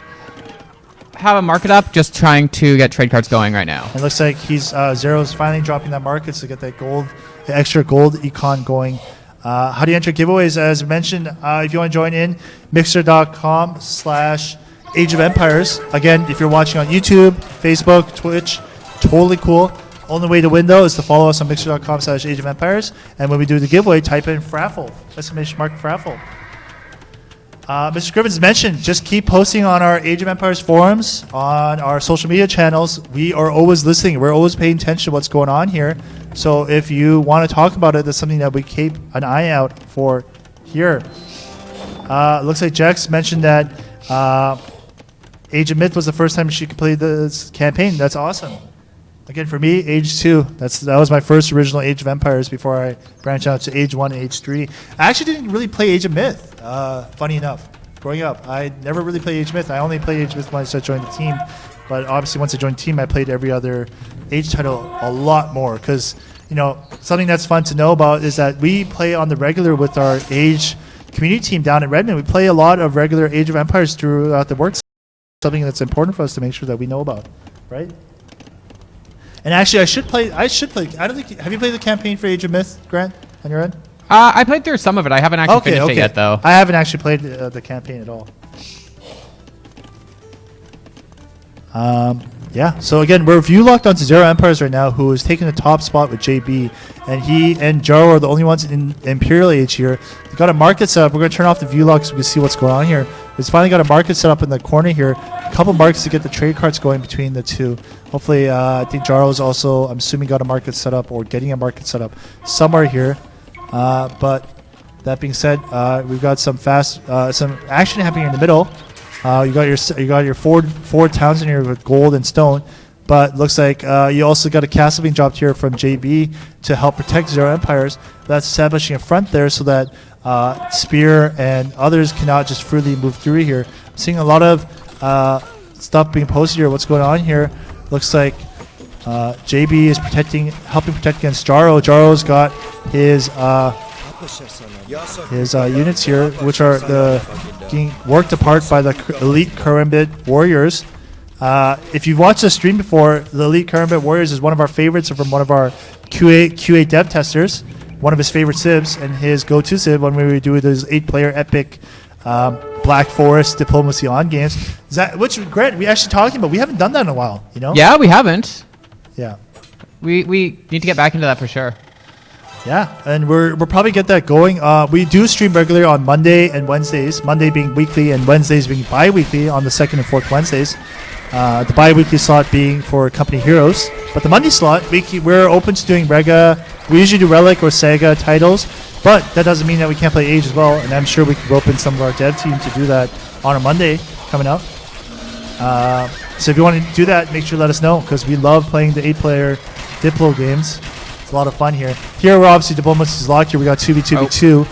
Have a market up, just trying to get trade cards going right now. It looks like Zero's finally dropping that market to get that gold, the extra gold econ going. How do you enter giveaways? As mentioned, if you want to join in, mixer.com/Age of Empires. Again, if you're watching on YouTube, Facebook, Twitch, totally cool. Only way to win, though, is to follow us on mixer.com/Age of Empires. And when we do the giveaway, type in Fraffle, !Fraffle. Mr. Scrivens mentioned, just keep posting on our Age of Empires forums, on our social media channels. We are always listening. We're always paying attention to what's going on here. So if you want to talk about it, that's something that we keep an eye out for here. Looks like Jax mentioned that Age of Myth was the first time she completed this campaign. That's awesome. Again, for me, Age 2. That was my first original Age of Empires before I branched out to Age 1 and Age 3. I actually didn't really play Age of Myth, funny enough. Growing up, I never really played Age of Myth. I only played Age of Myth when I started joining the team. But obviously, once I joined the team, I played every other Age title a lot more. Because, something that's fun to know about is that we play on the regular with our Age community team down in Redmond. We play a lot of regular Age of Empires throughout the work. Something that's important for us to make sure that we know about, right? And actually, I should play. I don't think. Have you played the campaign for Age of Myth, Grant, on your end? I played through some of it. I haven't actually finished it yet, though. I haven't actually played the campaign at all. Yeah. So again, we're view locked onto Zero Empires right now, who is taking the top spot with JB, and he and Jaro are the only ones in Imperial Age here. They got a market set up. We're going to turn off the view lock so we can see what's going on here. He's finally got a market set up in the corner here. A couple markets to get the trade cards going between the two. Hopefully, I think Jaro's also, I'm assuming, got a market set up or getting a market set up somewhere here. But that being said, we've got some some action happening in the middle. You got your four towns in here with gold and stone, but looks like you also got a castle being dropped here from JB to help protect Zero Empires. That's establishing a front there so that Spear and others cannot just freely move through here. I'm seeing a lot of stuff being posted here. What's going on here? Looks like JB is helping protect against Jaro. Jaro's got his units here, which are being worked apart by the elite Karambit warriors. If you've watched the stream before, the elite Karambit warriors is one of our favorites from one of our QA dev testers. One of his favorite civs and his go-to civ when we were doing those 8-player epic Black Forest diplomacy on games. Which Grant, we actually talking about. We haven't done that in a while, you know? Yeah, we haven't. Yeah. We need to get back into that for sure. Yeah, and we'll probably get that going. We do stream regularly on Monday and Wednesdays. Monday being weekly and Wednesdays being bi-weekly on the 2nd and 4th Wednesdays. The bi-weekly slot being for Company Heroes. But the Monday slot, we're open to doing Rega. We usually do Relic or Saga titles, but that doesn't mean that we can't play Age as well, and I'm sure we can rope in some of our dev team to do that on a Monday coming up. So if you want to do that, make sure to let us know, because we love playing the 8-player Diplo games. It's a lot of fun here. Here we're obviously Diplomacy is locked here. We got 2v2v2. You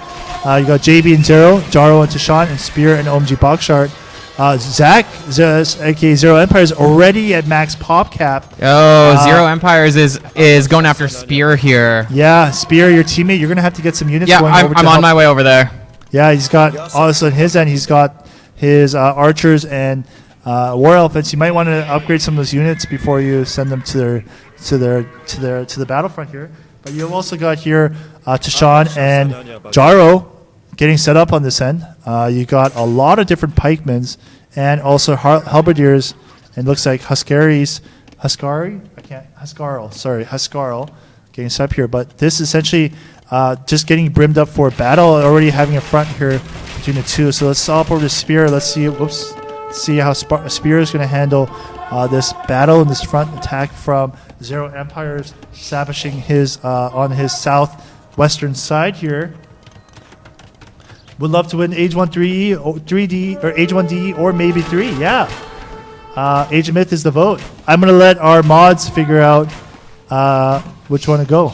got JB and Zero, Jaro and Tashan, and Spear and OMG Bokshart. Zach, aka Zero Empires, already at max pop cap. Zero Empires is going after Spear here. Yeah, Spear, your teammate, you're going to have to get some units going over to I'm on my way over there. Yeah, he's got, also on his end, he's got his archers and war elephants. You might want to upgrade some of those units before you send them to the battlefront here. But you've also got here Tashan and Jaro getting set up on this end. You got a lot of different pikemans and also halberdiers, and looks like Huskarl getting set up here. But this is essentially just getting brimmed up for a battle, already having a front here between the two. So let's hop over to Spear. Let's see how Spear is going to handle this battle and this front attack from Zero Empires, establishing his on his southwestern side here. Would love to win Age 1 3D or Age 1 DE or maybe 3. Yeah. Age of Myth is the vote. I'm going to let our mods figure out which one to go.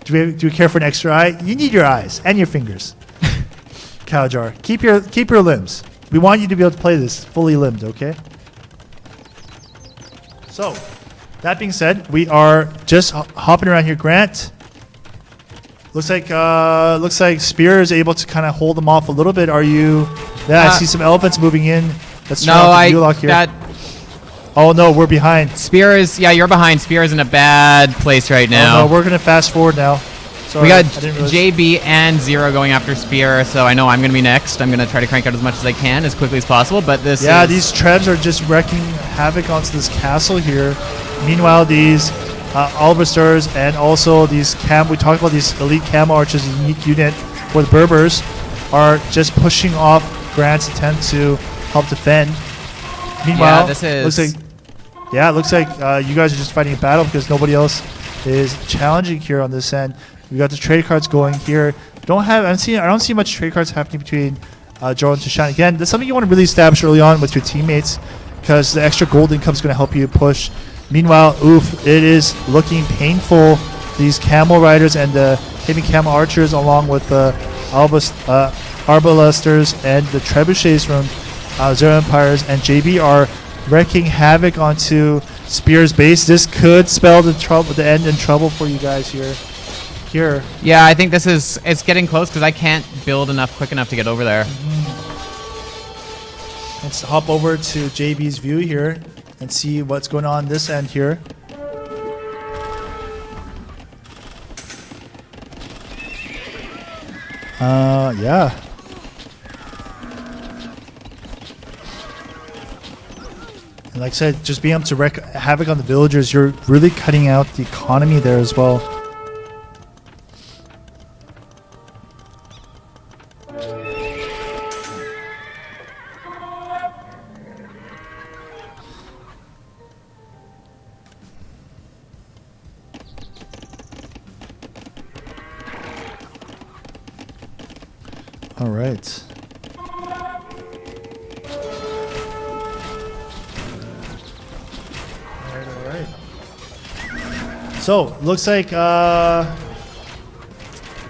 Do we care for an extra eye? You need your eyes and your fingers. Cowjar. Keep your limbs. We want you to be able to play this fully limbed, okay? So, that being said, we are just hopping around here. Grant, looks like Spear is able to kind of hold them off a little bit. Are you? Yeah, I see some elephants moving in. Let's turn off the view lock here. Oh no, we're behind. Spear is, you're behind. Spear is in a bad place right now. Oh no, we're gonna fast forward now. Sorry, we got JB and Zero going after Spear, so I know I'm going to be next. I'm going to try to crank out as much as I can as quickly as possible, but these Trebs are just wrecking havoc onto this castle here. Meanwhile, these Albusters and also these we talked about these elite camo archers, a unique unit for the Berbers, are just pushing off Grant's attempt to help defend. Meanwhile, it looks like you guys are just fighting a battle because nobody else is challenging here on this end. We got the trade cards going here. I don't see much trade cards happening between Joe and Tashan. Again, that's something you want to really establish early on with your teammates, because the extra gold income is going to help you push. Meanwhile, it is looking painful. These camel riders and the heavy camel archers, along with the arbalesters and the trebuchets from Zero Empires and JB, are wreaking havoc onto Spear's base. This could spell the end in trouble for you guys here. here. Yeah, I think it's getting close because I can't build quick enough to get over there. Let's hop over to JB's view here and see what's going on this end here. Yeah. And like I said, just being able to wreak havoc on the villagers, you're really cutting out the economy there as well. All right. All right. So, looks like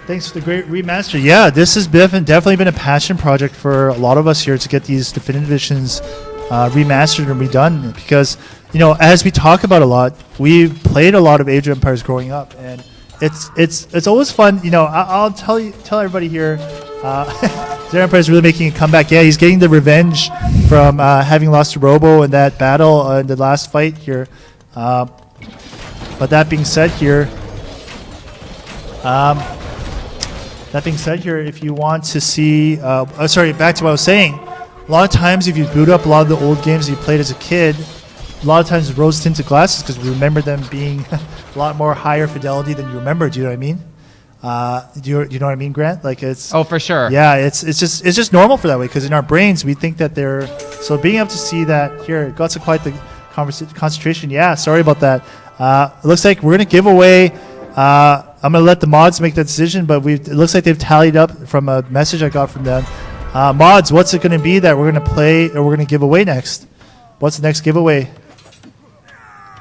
thanks for the great remaster. Yeah, this has definitely been a passion project for a lot of us here to get these definitive editions remastered and redone, because, you know, as we talk about a lot, we played a lot of Age of Empires growing up, and it's always fun. You know, I'll tell everybody here, Zero Empire is really making a comeback. Yeah, he's getting the revenge from having lost to Robo in that battle in the last fight here. But that being said here, if you want to see, sorry, back to what I was saying. A lot of times, if you boot up a lot of the old games you played as a kid, a lot of times rose tinted glasses because we remember them being a lot more higher fidelity than you remember. Do you know what I mean? Do you know what I mean, Grant? Like it's for sure. Yeah, it's just normal for that way, because in our brains we think that they're so being able to see that here. It got to quite the concentration. Yeah, sorry about that. It looks like we're gonna give away. I'm gonna let the mods make that decision, but it looks like they've tallied up from a message I got from them. Mods, what's it gonna be that we're gonna play or we're gonna give away next? What's the next giveaway?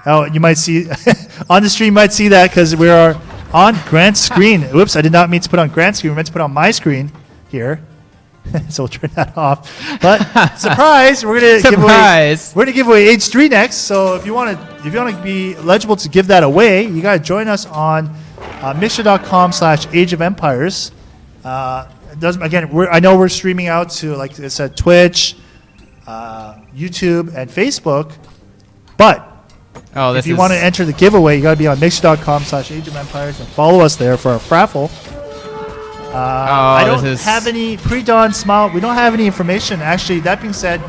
Oh, you might see on the stream. You might see that because we are on Grant's screen. Whoops, I did not mean to put on Grant's screen. We meant to put on my screen here. So we'll turn that off. But surprise, we're gonna give away Age 3 next. So if you want to be eligible to give that away, you gotta join us on mixer.com/Age of Empires. I know we're streaming out to, like I said, Twitch, YouTube, and Facebook, but if you want to enter the giveaway, you got to be on mixer.com/Age of Empires and follow us there for our raffle. I don't have any pre-dawn smile. We don't have any information. Actually, that being said,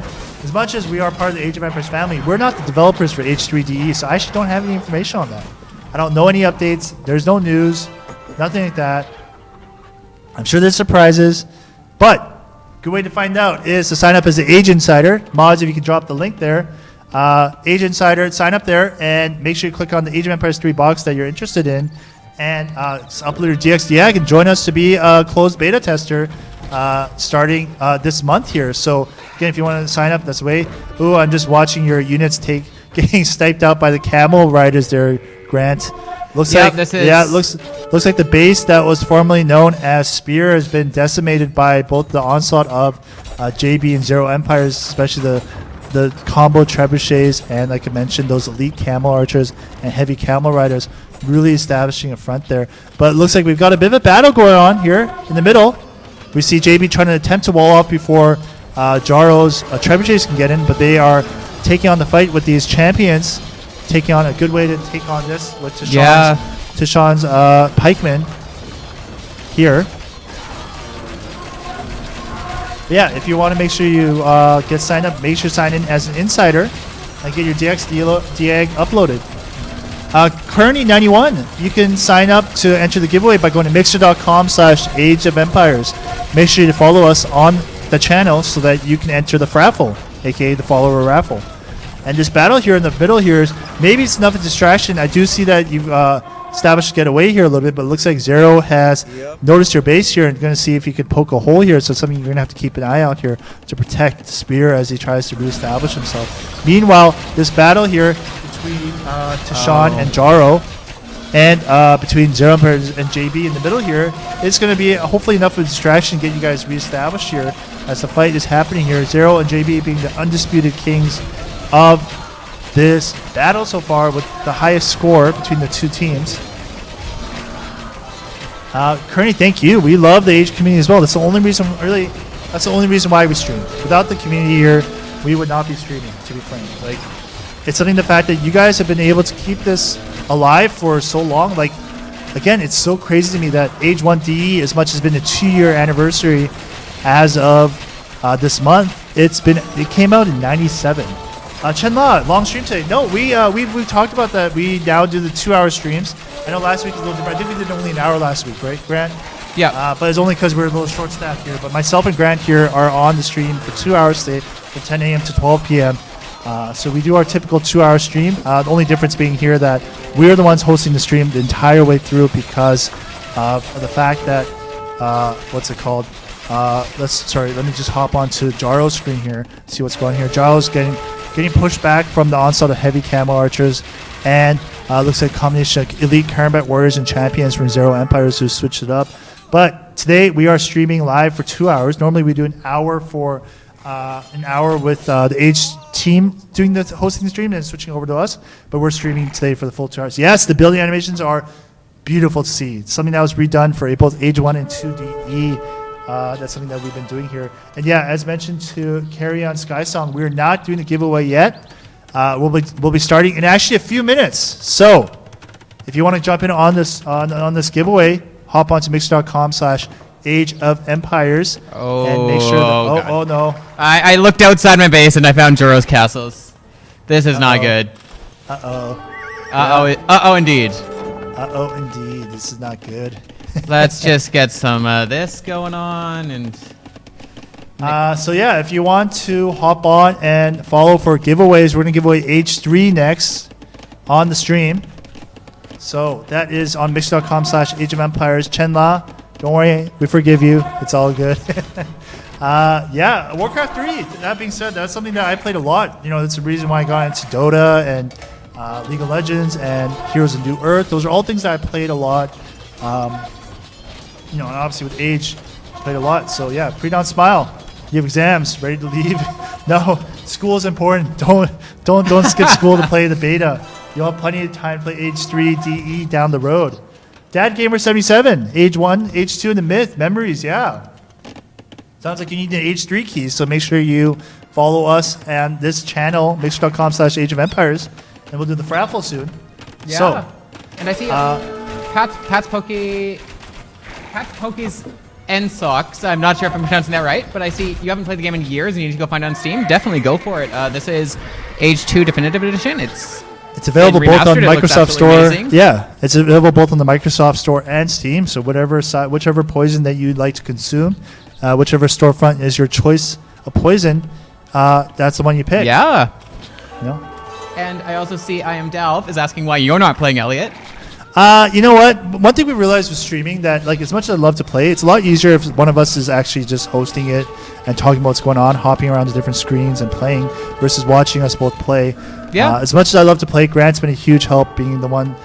as much as we are part of the Age of Empires family, we're not the developers for H3DE, so I actually don't have any information on that. I don't know any updates. There's no news, nothing like that. I'm sure there's surprises, but good way to find out is to sign up as an Age Insider. Mods, if you can drop the link there. Age Insider, sign up there and make sure you click on the Age of Empires 3 box that you're interested in, and upload your DXDIAG and join us to be a closed beta tester starting this month here. So again, if you want to sign up, that's the way. Ooh, I'm just watching your units getting sniped out by the camel riders there, Grant. Looks like looks like the base that was formerly known as Spear has been decimated by both the onslaught of JB and Zero Empires, especially the combo trebuchets, and like I mentioned, those elite camel archers and heavy camel riders really establishing a front there. But it looks like we've got a bit of a battle going on here in the middle. We see JB trying to attempt to wall off before Jaro's trebuchets can get in, but they are taking on the fight with these champions, taking on a good way to take on this with Tishan's pikemen here. Yeah, if you want to make sure you get signed up, make sure you sign in as an insider and get your DXDIAG uploaded. Kearney91, you can sign up to enter the giveaway by going to mixer.com/Age of Empires. Make sure you follow us on the channel so that you can enter the raffle, aka the follower raffle. And this battle here in the middle here is maybe it's enough of a distraction. I do see that you've established get away here a little bit, but it looks like Zero has noticed your base here and going to see if he could poke a hole here. So something you're going to have to keep an eye out here to protect Spear as he tries to reestablish himself. Meanwhile, this battle here between Tishan and Jaro, and between Zero Empires and JB in the middle here, it's going to be hopefully enough of a distraction to get you guys reestablished here as the fight is happening here. Zero and JB being the undisputed kings of this battle so far, with the highest score between the two teams. Kearney, thank you. We love the Age community as well. That's the only reason, really, that's the only reason why we stream. Without the community here, we would not be streaming, to be frank. Like, it's something, the fact that you guys have been able to keep this alive for so long. Like, again, it's so crazy to me that Age 1 DE, as much as been a 2-year anniversary as of this month, it came out in 97. Chen La, long stream today. No, we've talked about that. We now do the 2-hour streams. I know last week was a little different. I think we did only an hour last week, right, Grant? Yeah. But it's only because we're a little short-staffed here. But myself and Grant here are on the stream for 2 hours today, from 10 a.m. to 12 p.m. So we do our typical 2-hour stream. The only difference being here that we're the ones hosting the stream the entire way through because of the fact that, what's it called? Let me just hop onto Jaro's screen here, see what's going on here. Jaro's getting pushed back from the onslaught of heavy camo archers, and looks like a combination of elite combat warriors and champions from Zero Empires who switched it up. But today we are streaming live for 2 hours. Normally we do an hour with the Age team doing the hosting the stream and switching over to us. But we're streaming today for the full 2 hours. Yes, the building animations are beautiful to see. It's something that was redone for both Age 1 and 2 DE. That's something that we've been doing here. And yeah, as mentioned to carry on Skysong, we're not doing the giveaway yet. We'll be starting in actually a few minutes. So if you want to jump in on this giveaway, hop onto mixer.com/Age of Empires and make sure that oh no. I looked outside my base and I found Juro's castles. This is not good. Uh-oh indeed. Uh-oh indeed. This is not good. Let's just get some of this going on and so yeah, if you want to hop on and follow for giveaways, we're gonna give away Age 3 next on the stream. So that is on mix.com/Age of Empires. Chen La, don't worry, we forgive you. It's all good. Yeah, Warcraft 3. That being said, that's something that I played a lot. You know, that's the reason why I got into Dota and League of Legends and Heroes of New Earth. Those are all things that I played a lot. You know, and obviously with Age, played a lot. So yeah, pre-dawn smile. You have exams, ready to leave? No, school is important. Don't skip school to play the beta. You'll have plenty of time to play Age 3 DE down the road. Dad Gamer 77, Age 1, Age 2 in the Myth, memories, yeah. Sounds like you need an Age 3 key, so make sure you follow us and this channel, mixer.com/Age of Empires, and we'll do the raffle soon. yeah. So, And I see Pat's Poke's N-Socks. I'm not sure if I'm pronouncing that right, but I see you haven't played the game in years and you need to go find it on Steam. Definitely go for it. This is Age 2 Definitive Edition. It's available both on Microsoft Store. Amazing. Yeah, it's available both on the Microsoft Store and Steam. So whichever poison that you'd like to consume, whichever storefront is your choice of poison, that's the one you pick. Yeah. You know? And I also see I Am Dalv is asking why you're not playing Elliot. You know what? One thing we realized with streaming that, like, as much as I love to play, it's a lot easier if one of us is actually just hosting it and talking about what's going on, hopping around to different screens and playing versus watching us both play. Yeah. As much as I love to play, Grant's been a huge help being the one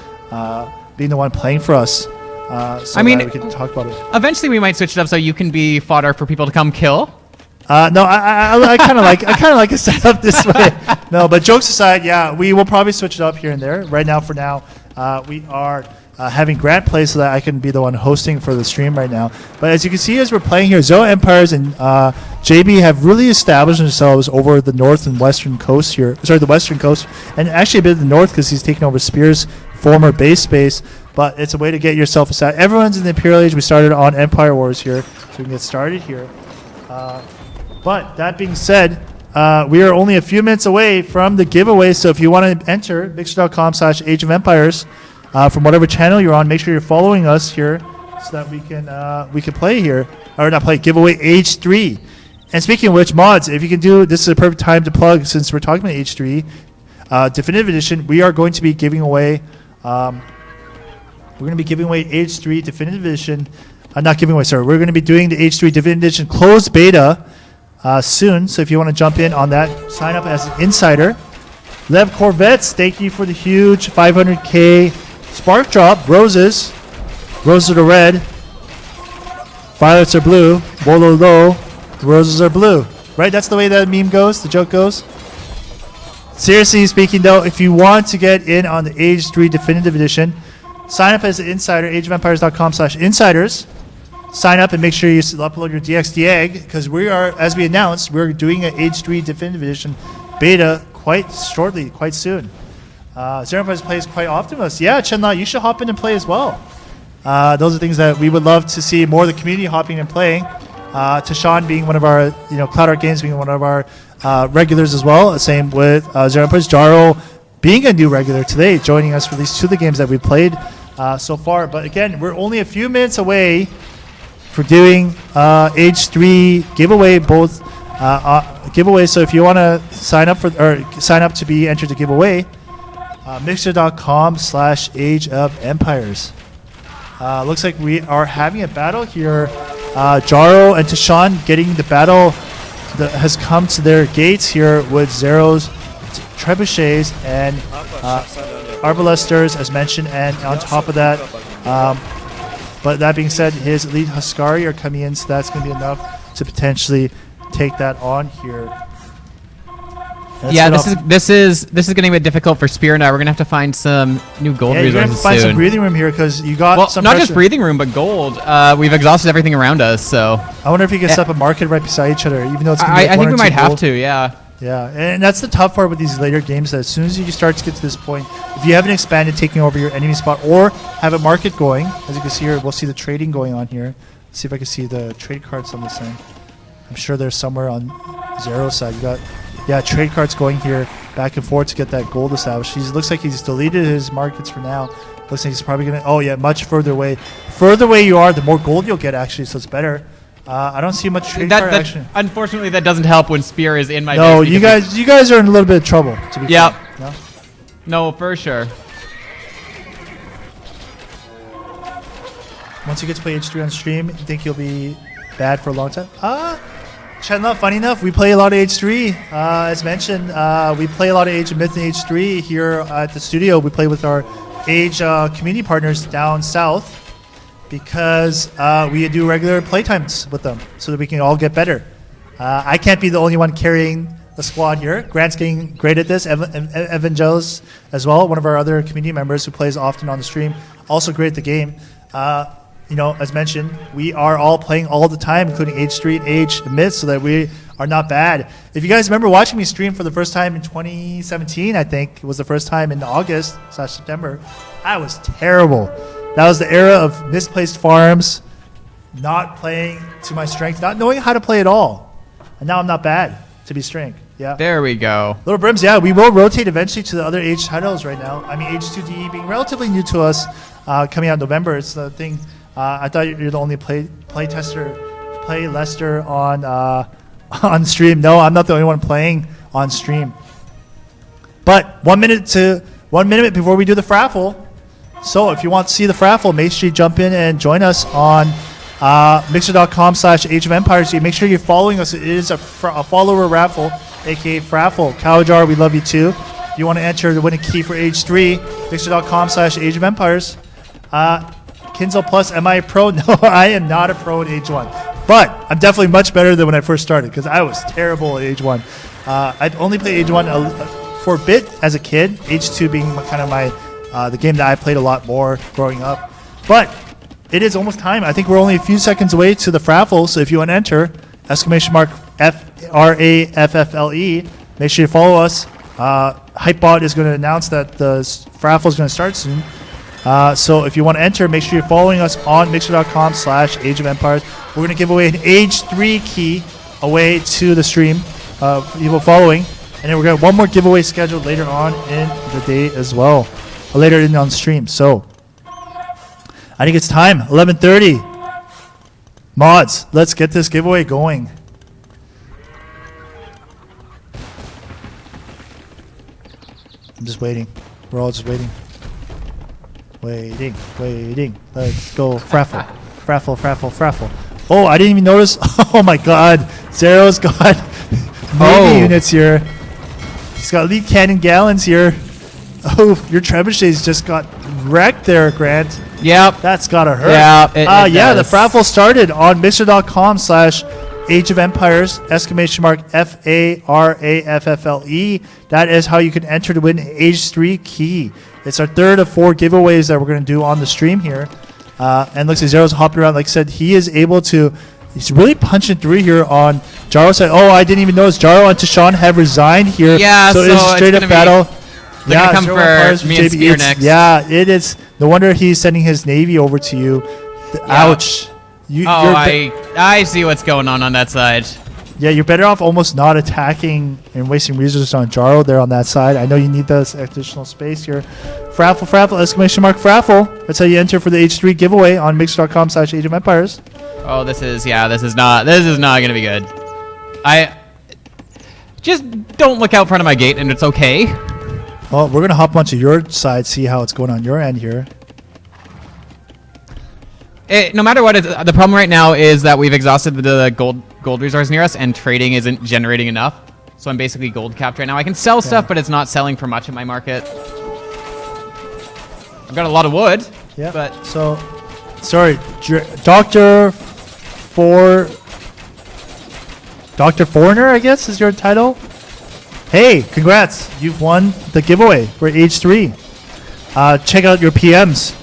playing for us. So I mean, that we can talk about it. Eventually we might switch it up so you can be fodder for people to come kill. No, I kind of like it set up this way. No, but jokes aside, yeah, we will probably switch it up here and there. Right now, for now, we are having Grant play so that I can be the one hosting for the stream right now. But as you can see, as we're playing here, Zero Empires and JB have really established themselves over the north and western coast here. Sorry, the western coast, and actually a bit of the north because he's taken over Spear's former base space. But it's a way to get yourself aside. Everyone's in the Imperial Age. We started on Empire Wars here, so we can get started here. But that being said, we are only a few minutes away from the giveaway. So if you want to enter mixer.com/Age of Empires from whatever channel you're on, make sure you're following us here so that we can play here, or not play, giveaway Age 3. And speaking of which, mods, if you can do, this is a perfect time to plug since we're talking about Age 3 Definitive Edition. We are going to be giving away. We're going to be giving away Age 3 Definitive Edition. Not giving away, sorry. We're going to be doing the Age 3 Definitive Edition closed beta soon. So if you want to jump in on that, sign up as an insider. Lev Corvettes, thank you for the huge 500k spark drop. Roses are red. Violets are blue. Wolo low. Roses are blue. Right? That's the way that meme goes. The joke goes. Seriously speaking, though, if you want to get in on the Age 3 Definitive Edition, sign up as an insider, ageofempires.com/insiders. Sign up and make sure you upload your DXD egg, because we are, as we announced, we're doing an Age 3 Definitive Edition beta quite shortly, quite soon. Zero Empires plays quite often with us. Yeah, Chenla, you should hop in and play as well. Those are things that we would love to see more of the community hopping and playing. Tashawn being one of our, Cloud Art Games being one of our regulars as well. Same with Zero Empires. Jaro being a new regular today, joining us for these 2 of the games that we played so far. But again, we're only a few minutes away for doing Age 3 giveaway, both giveaways. So if you want to sign up to be entered to giveaway, mixer.com/Age of Empires. Looks like we are having a battle here. Jaro and Tashawn getting the battle that has come to their gates here with Zero's trebuchets and arbalesters, as mentioned, and on top of that, but that being said, his elite Huskari are coming in, so that's going to be enough to potentially take that on here. Yeah, this is going to be difficult for Spear now. We're going to have to find some new gold resources soon. You're going to have to find some breathing room here, because you got some not pressure. just breathing room, but gold. We've exhausted everything around us, so... I wonder if you can set up a market right beside each other, even though it's going to be I think we might have to, yeah. Yeah, and that's the tough part with these later games, that as soon as you start to get to this point, if you haven't expanded taking over your enemy spot or have a market going, as you can see here, we'll see the trading going on here. Let's see if I can see the trade cards on this thing. I'm sure there's somewhere on Zero's side. You got, trade cards going here back and forth to get that gold established. Looks like he's deleted his markets for now. Looks like he's probably going to, much further away. Further away you are, the more gold you'll get, actually, so it's better. I don't see much trade card action. Unfortunately, that doesn't help when Spear is in my No, base. you guys are in a little bit of trouble, to be fair. No? No, for sure. Once you get to play H3 on stream, you think you'll be bad for a long time? Chenla, funny enough, we play a lot of H3. As mentioned, we play a lot of Age of Myth and H3 here at the studio. We play with our Age community partners down south, because we do regular playtimes with them so that we can all get better. I can't be the only one carrying the squad here. Grant's getting great at this. Evangelos as well, one of our other community members who plays often on the stream, also great at the game. As mentioned, we are all playing all the time, including H3 and Age Myth, so that we are not bad. If you guys remember watching me stream for the first time in 2017, I think it was the first time in August/September, I was terrible. That was the era of misplaced farms, not playing to my strength, not knowing how to play at all. And now I'm not bad to be strength. Yeah. There we go. Little Brims, we will rotate eventually to the other Age titles right now. I mean, H2DE being relatively new to us, coming out in November. It's the thing. I thought you're the only play Lester on stream. No, I'm not the only one playing on stream. But 1 minute before we do the fraffle. So if you want to see the fraffle, make sure you jump in and join us on mixer.com/Age of Empires. Make sure you're following us. It is a follower raffle, aka fraffle. Cowjar, we love you too. If you want to enter to win a key for Age 3, mixer.com/Age of Empires. Kinzel Plus, am I a pro? No, I am not a pro in Age 1. But I'm definitely much better than when I first started, because I was terrible at Age 1. I'd only played Age 1 for a bit as a kid, Age 2 being kind of my the game that I played a lot more growing up. But it is almost time. I think we're only a few seconds away to the fraffle, so if you want to enter, !FRAFFLE, make sure you follow us. Hypebot is going to announce that the fraffle is going to start soon. So if you want to enter, make sure you're following us on mixer.com/Age of Empires. We're going to give away an Age 3 key away to the stream, people following. And then we're going to have one more giveaway scheduled later on in the day as well. Later in on stream. So I think it's time. 11:30. Mods, let's get this giveaway going. I'm just waiting. We're all just waiting. Waiting. Let's go. Fraffle. Fraffle. Oh, I didn't even notice. Oh my god. Zero's got Navy units here. He's got lead cannon gallons here. Oh, your trebuchets just got wrecked there, Grant. Yep. That's gotta hurt. Yeah, the fraffle started on mixer.com/Age of Empires, !FARAFFLE. That is how you can enter to win Age 3 key. It's our third of 4 giveaways that we're going to do on the stream here. And looks like Zero's hopping around. Like I said, he is able to. He's really punching through here on Jaro's side. Oh, I didn't even notice Jaro and Tashawn have resigned here. Yeah, so it's a straight up battle. They're gonna come for me and Spear next. Yeah, it is. No wonder he's sending his Navy over to you. Ouch. I see what's going on that side. Yeah, you're better off almost not attacking and wasting resources on Jaro there on that side. I know you need this additional space here. Fraffle, exclamation mark Fraffle. That's how you enter for the H3 giveaway on mixer.com/Age of Empires. Oh, this is not gonna be good. I just don't look out front of my gate and it's okay. Well, we're gonna hop onto your side, see how it's going on your end here. No matter what, the problem right now is that we've exhausted the gold resource near us, and trading isn't generating enough. So I'm basically gold capped right now. I can sell stuff, but it's not selling for much in my market. I've got a lot of wood. Yeah. But so, sorry, Dr. Foreigner, I guess, is your title. Hey, congrats! You've won the giveaway for Age 3. Check out your PMs.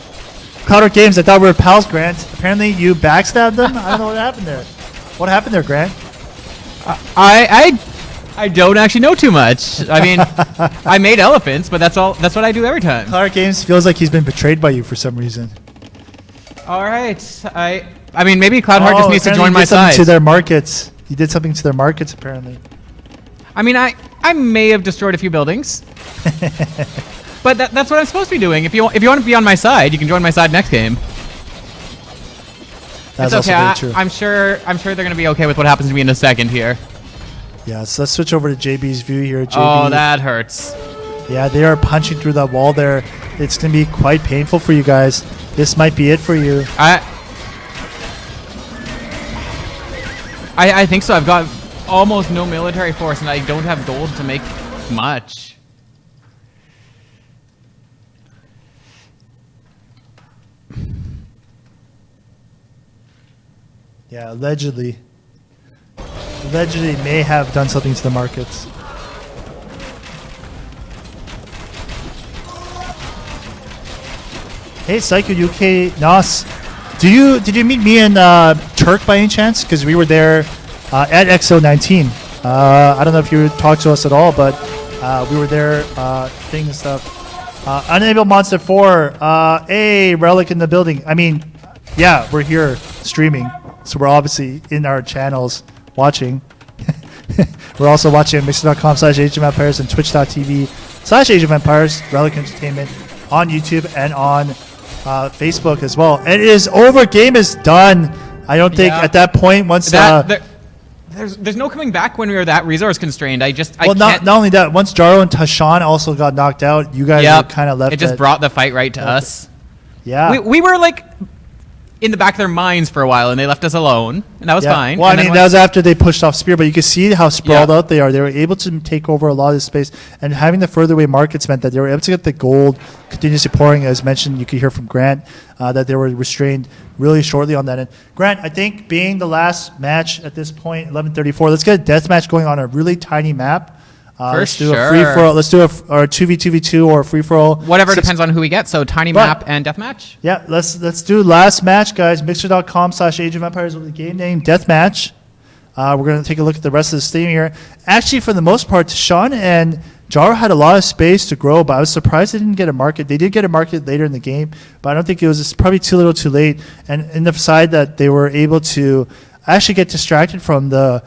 Cloudwork Games, I thought we were pals, Grant. Apparently you backstabbed them? I don't know what happened there. What happened there, Grant? I don't actually know too much. I mean, I made elephants, but that's all. That's what I do every time. Cloudwork Games feels like he's been betrayed by you for some reason. All right. I mean, maybe Cloudheart just needs to join my side. To their markets. You did something to their markets, apparently. I mean, I may have destroyed a few buildings. But that's what I'm supposed to be doing. If you want to be on my side, you can join my side next game. That's it's okay. Also very true. I'm sure they're gonna be okay with what happens to me in a second here. Yeah, so let's switch over to JB's view here. JB, oh, that hurts. Yeah, they are punching through that wall there. It's gonna be quite painful for you guys. This might be it for you. I think so. I've got almost no military force, and I don't have gold to make much. Yeah, allegedly may have done something to the markets. Hey, Psycho UK Nos, did you meet me and Turk by any chance? Because we were there at XO19. I don't know if you talked to us at all, but we were there thing and stuff. Unable Monster 4, a relic in the building. I mean, yeah, we're here streaming. So we're obviously in our channels watching. We're also watching at mixer.com/Age of Empires and twitch.tv/Age of Empires, Relic Entertainment on YouTube and on Facebook as well. And it is over. Game is done. I don't think at that point once there's no coming back when we were that resource constrained. Not only that, once Jaro and Tashawn also got knocked out, you guys were kind of left. It just brought the fight right to us. Yeah, we were like in the back of their minds for a while, and they left us alone, and that was fine. Well, I mean, that was after they pushed off Spear, but you can see how sprawled out they are. They were able to take over a lot of the space, and having the further away markets meant that they were able to get the gold continuously pouring. As mentioned, you could hear from Grant that they were restrained really shortly on that end. Grant, I think being the last match at this point, 11:34, let's get a death match going on a really tiny map. Let's do a free for all. Let's do a 2v2v2 or a free for all. Whatever depends on who we get. So tiny map and deathmatch. Yeah, let's do last match, guys. Mixer.com/Age of Empires with the game name deathmatch. We're gonna take a look at the rest of the stream here. Actually, for the most part, Sean and Jaro had a lot of space to grow, but I was surprised they didn't get a market. They did get a market later in the game, but I don't think it's probably too little, too late. And in the side that they were able to actually get distracted from the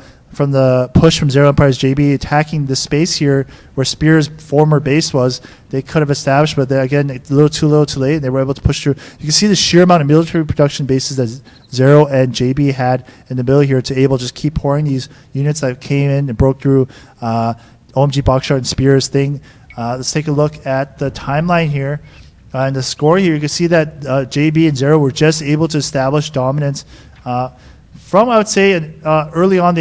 push from Zero Empire's JB attacking the space here where Spear's former base was. They could have established, but again, a little too late. They were able to push through. You can see the sheer amount of military production bases that Zero and JB had in the middle here to able to just keep pouring these units that came in and broke through OMG Boxshot and Spear's thing. Let's take a look at the timeline here. And the score here, you can see that JB and Zero were just able to establish dominance from, I would say, early on,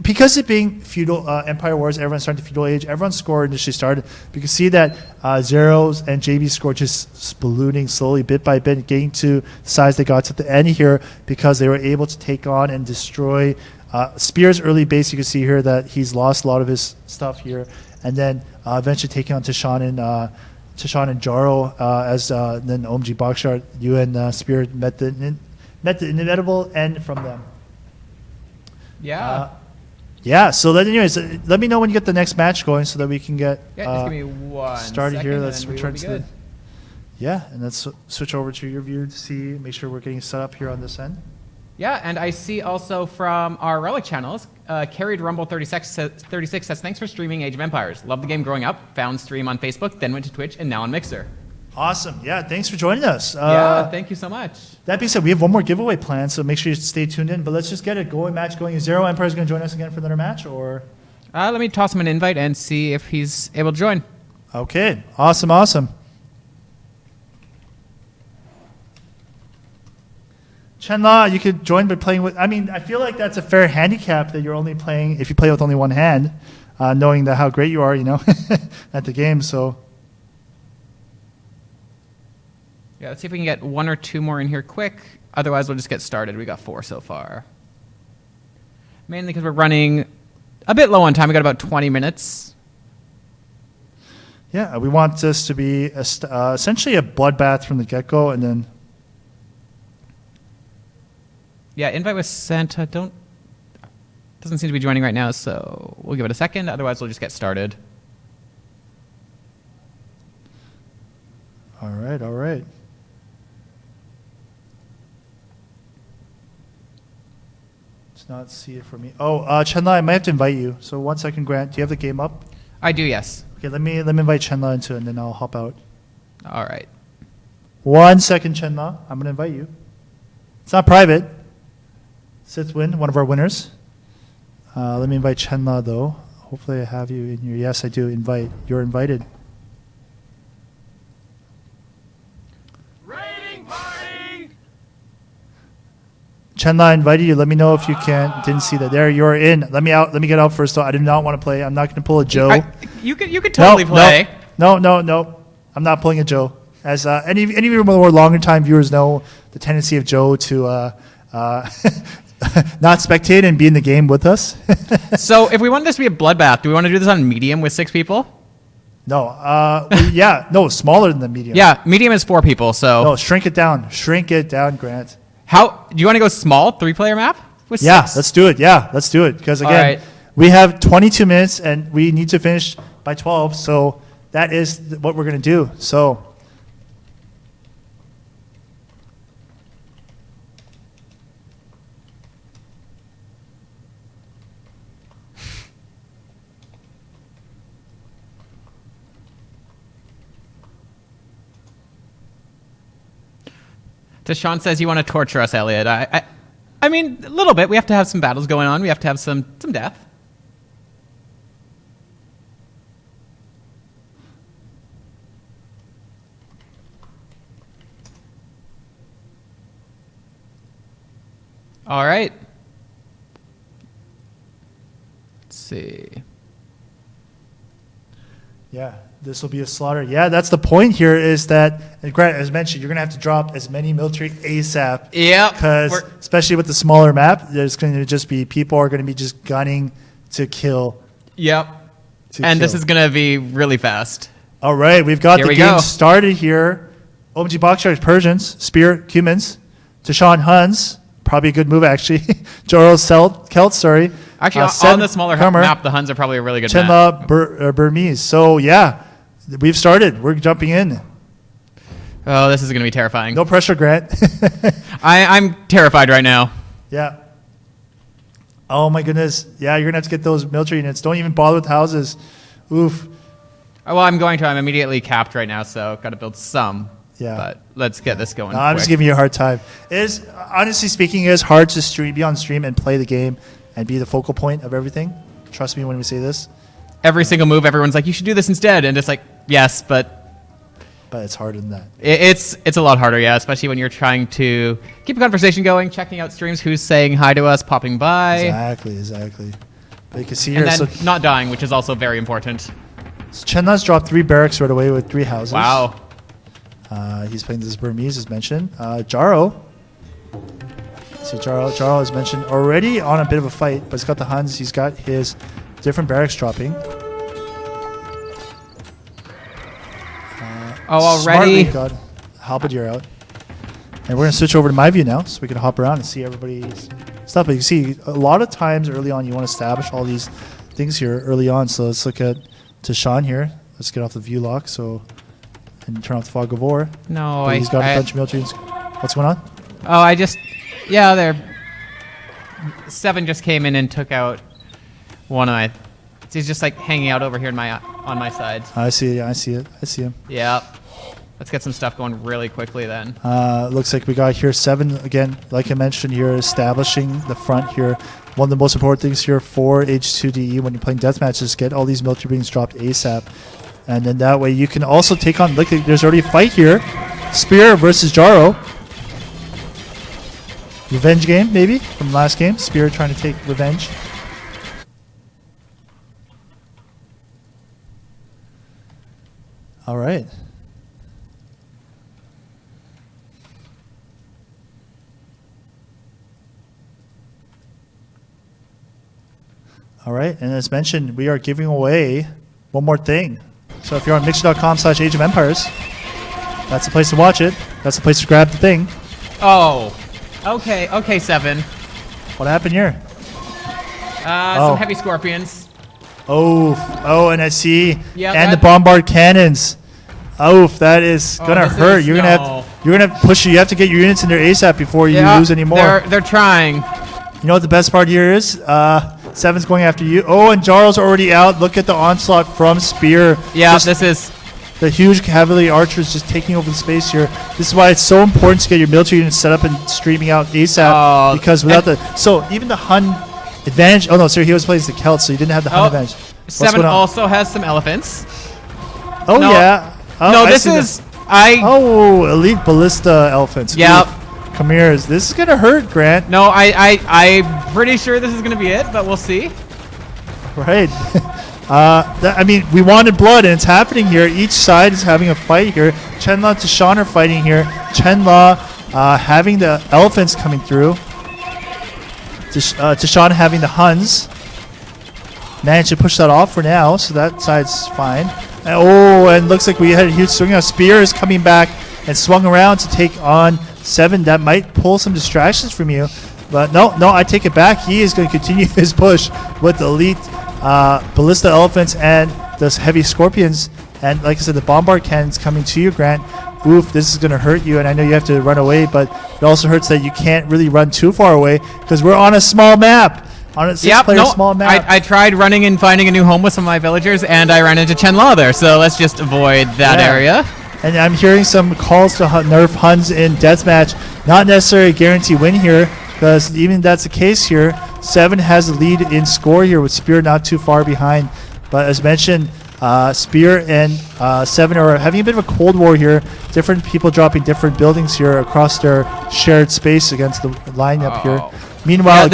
because it being feudal Empire Wars, everyone's starting to feudal age, everyone's score initially started. You can see that Zero's and JB's score just ballooning slowly, bit by bit, getting to the size they got to the end here because they were able to take on and destroy Spear's early base. You can see here that he's lost a lot of his stuff here, and then eventually taking on Tashawn and Tishan and Jaro, as then OMG Boxshot, you and Spirit met the inevitable end from them. Yeah. Yeah, so then anyways, let me know when you get the next match going so that we can get Just give me one started here. Let's return to good. and let's switch over to your view to see, make sure we're getting set up here on this end. Yeah, and I see also from our Relic channels, Carried Rumble 36 says, thanks for streaming Age of Empires. Loved the game growing up, found stream on Facebook, then went to Twitch, and now on Mixer. Awesome. Yeah, thanks for joining us. Yeah, thank you so much. That being said, we have one more giveaway planned, so make sure you stay tuned in. But let's just get a match going. Is Zero Empire going to join us again for another match, or? Let me toss him an invite and see if he's able to join. Okay. Awesome. Chenla, you could join by playing with. I mean, I feel like that's a fair handicap that you're only playing if you play with only one hand, knowing that how great you are, at the game. So. Yeah, let's see if we can get one or two more in here quick. Otherwise, we'll just get started. We got 4 so far. Mainly because we're running a bit low on time. We got about 20 minutes. Yeah, we want this to be essentially a bloodbath from the get-go, and then. Yeah, invite was sent. Doesn't seem to be joining right now, so we'll give it a second. Otherwise, we'll just get started. All right. Let's not see it for me. Oh, Chenla, I might have to invite you. So 1 second, Grant. Do you have the game up? I do, yes. Okay, let me invite Chenla into it, and then I'll hop out. All right. 1 second, Chenla. I'm gonna invite you. It's not private. Sithwin, one of our winners. Let me invite Chenla though. Hopefully I have you in here. Yes, I do. Invite. You're invited. Raiding party! Chenla, I invited you. Let me know if you can. Didn't see that. There, you're in. Let me out. Let me get out first though. I do not want to play. I'm not going to pull a Joe. You could totally play. No. I'm not pulling a Joe. As any of your more longer time viewers know, the tendency of Joe to not spectate and be in the game with us. So if we want this to be a bloodbath, do we want to do this on medium with 6 people? No. Smaller than the medium. Yeah, medium is 4 people, so. No, shrink it down. Shrink it down, Grant. How do you want to go small 3-player map with 6? Let's do it. Yeah, let's do it. Because again, we have 22 minutes and we need to finish by 12. So that is what we're going to do. So. Deshaun says you want to torture us, Elliot. I mean, a little bit. We have to have some battles going on. We have to have some death. All right. Let's see. Yeah, this will be a slaughter. Yeah, that's the point here is that, and Grant, as mentioned, you're going to have to drop as many military ASAP. Yeah. Because, especially with the smaller map, there's going to just be, people are going to be just gunning to kill. Yep. This is going to be really fast. All right, we've got the game started here. OMG Box Sharks, Persians, Spear, Cumans, Deshaun Huns, probably a good move actually. Joros Celts, sorry. Actually, on the smaller map, the Huns are probably a really good map. Chenla Burmese. So, yeah, we've started. We're jumping in. Oh, this is going to be terrifying. No pressure, Grant. I'm terrified right now. Yeah. Oh, my goodness. Yeah, you're going to have to get those military units. Don't even bother with houses. Oof. Well, I'm going to. I'm immediately capped right now, so got to build some. Yeah. But let's get this going. I'm just giving you a hard time. Honestly speaking, it is hard to be on stream and play the game and be the focal point of everything. Trust me when we say this. Every single move, everyone's like, you should do this instead. And it's like, yes, but it's harder than that. It's a lot harder, yeah, especially when you're trying to keep a conversation going, checking out streams, who's saying hi to us, popping by. Exactly. But you can see here. And then not dying, which is also very important. So Chenla's dropped 3 barracks right away with 3 houses. Wow. He's playing this Burmese, as mentioned. Jaro. See, Jaro has mentioned already on a bit of a fight, but he's got the Huns. He's got his different barracks dropping. Oh, already? Smartly got Halberdier out. And we're going to switch over to my view now so we can hop around and see everybody's stuff. But you see, a lot of times early on, you want to establish all these things here early on. So let's look at Sean here. Let's get off the view lock and turn off the fog of war. No, he's got a bunch of military. What's going on? Oh, yeah, there. 7 just came in and took out one of my. He's just like hanging out over here on my side. I see. Yeah, I see it. I see him. Yeah. Let's get some stuff going really quickly then. Looks like we got here 7 again. Like I mentioned here, establishing the front here. One of the most important things here for H2DE when you're playing deathmatch is get all these military beings dropped ASAP. And then that way you can also take on, look, there's already a fight here. Spear versus Jaro. Revenge game, maybe, from last game. Spear trying to take revenge. All right. All right, and as mentioned, we are giving away one more thing. So if you're on mixer.com/Age of Empires, that's the place to watch it. That's the place to grab the thing. Oh, okay, 7. What happened here? Some heavy scorpions. Oh, and I see. Yeah, and the bombard cannons. That is gonna hurt. You're gonna have to push. You have to get your units in there ASAP before you lose any more. They're trying. You know what the best part here is? 7's going after you. Oh, and Jaro's already out. Look at the onslaught from Spear. Yeah, this is the huge cavalry archers just taking over the space here. This is why it's so important to get your military units set up and streaming out ASAP. Because without so even the Hun advantage. Oh no, sorry, he was playing the Celts, so he didn't have the Hun advantage. 7 also has some elephants. Oh no. Yeah. Oh, no, this is elite ballista elephants. Yep. Chimeras. This is gonna hurt, Grant. No, I'm pretty sure this is gonna be it, but we'll see. Right. I mean, we wanted blood, and it's happening here. Each side is having a fight here. Chenla and Tashan are fighting here. Chenla having the elephants coming through. Tashan having the Huns. Managed to push that off for now, so that side's fine. And looks like we had a huge swing. Now Spear is coming back and swung around to take on 7. That might pull some distractions from you. But no, I take it back. He is going to continue his push with the elite ballista elephants and those heavy scorpions. And like I said, the bombard cannons coming to you, Grant. Oof, this is going to hurt you. And I know you have to run away, but it also hurts that you can't really run too far away because we're on a small map. On a 6-player small map. I tried running and finding a new home with some of my villagers, and I ran into Chenla there. So let's just avoid that area. And I'm hearing some calls to nerf Huns in deathmatch. Not necessarily a guarantee win here, because even that's the case here, 7 has a lead in score here with Spear not too far behind. But as mentioned, Spear and 7 are having a bit of a cold war here. Different people dropping different buildings here across their shared space against the lineup here. Meanwhile,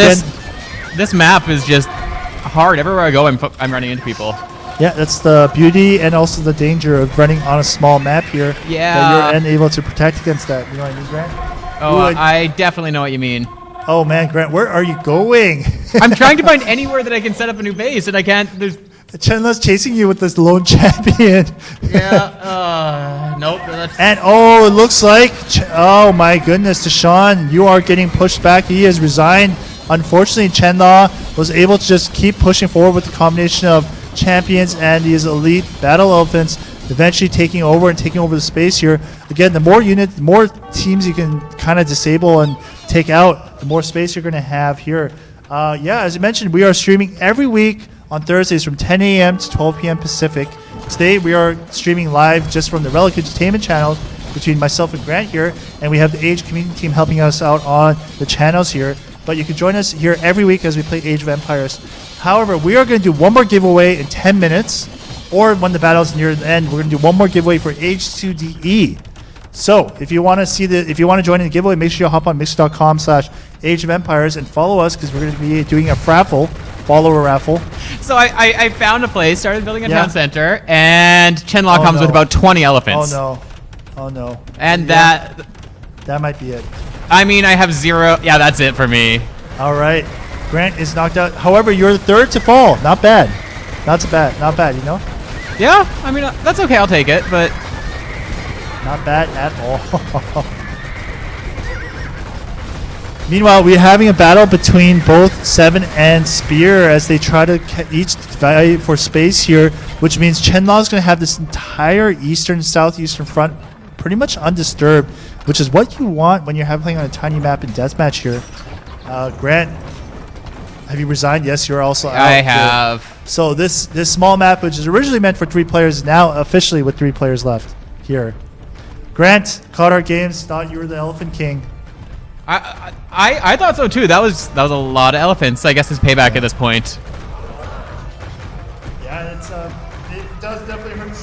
this map is just hard. Everywhere I go, I'm running into people. Yeah, that's the beauty and also the danger of running on a small map here. Yeah. That you're unable to protect against that. You know what I mean, Grant? Oh, I definitely know what you mean. Oh, man, Grant, where are you going? I'm trying to find anywhere that I can set up a new base, and I can't. There's Chenla's chasing you with this lone champion. Yeah, nope. And it looks like, oh my goodness, Tashan, you are getting pushed back. He has resigned. Unfortunately, Chenla was able to just keep pushing forward with the combination of champions and these elite battle elephants, eventually taking over the space here. Again, the more teams you can kind of disable and take out, the more space you're going to have here. As I mentioned, we are streaming every week on Thursdays from 10 a.m. to 12 p.m. Pacific. Today, we are streaming live just from the Relic Entertainment channel between myself and Grant here, and we have the Age community team helping us out on the channels here. But you can join us here every week as we play Age of Empires. However, we are going to do one more giveaway in 10 minutes, or when the battle's near the end, we're going to do one more giveaway for H2DE. So, if you want to join in the giveaway, make sure you hop on mixer.com/Age of Empires and follow us because we're going to be doing a follower raffle. So I found a place, started building a town center, and Chenla comes with about 20 elephants. Oh no. And that might be it. I mean, I have 0. Yeah, that's it for me. All right. Grant is knocked out. However, you're the 3rd to fall. Not bad. Not bad, you know? Yeah, I mean, that's okay. I'll take it, but Not bad at all. Meanwhile, we're having a battle between both Seven and Spear as they try to each vie for space here, which means Chenla is going to have this entire eastern, southeastern front pretty much undisturbed, which is what you want when you're playing on a tiny map in deathmatch here. Grant, have you resigned? Yes, you're also out. I have. Here. So this small map, which is originally meant for 3 players, is now officially with 3 players left here. Grant, caught our games, thought you were the Elephant King. I thought so too. That was a lot of elephants. I guess it's payback at this point. Yeah, it does definitely hurt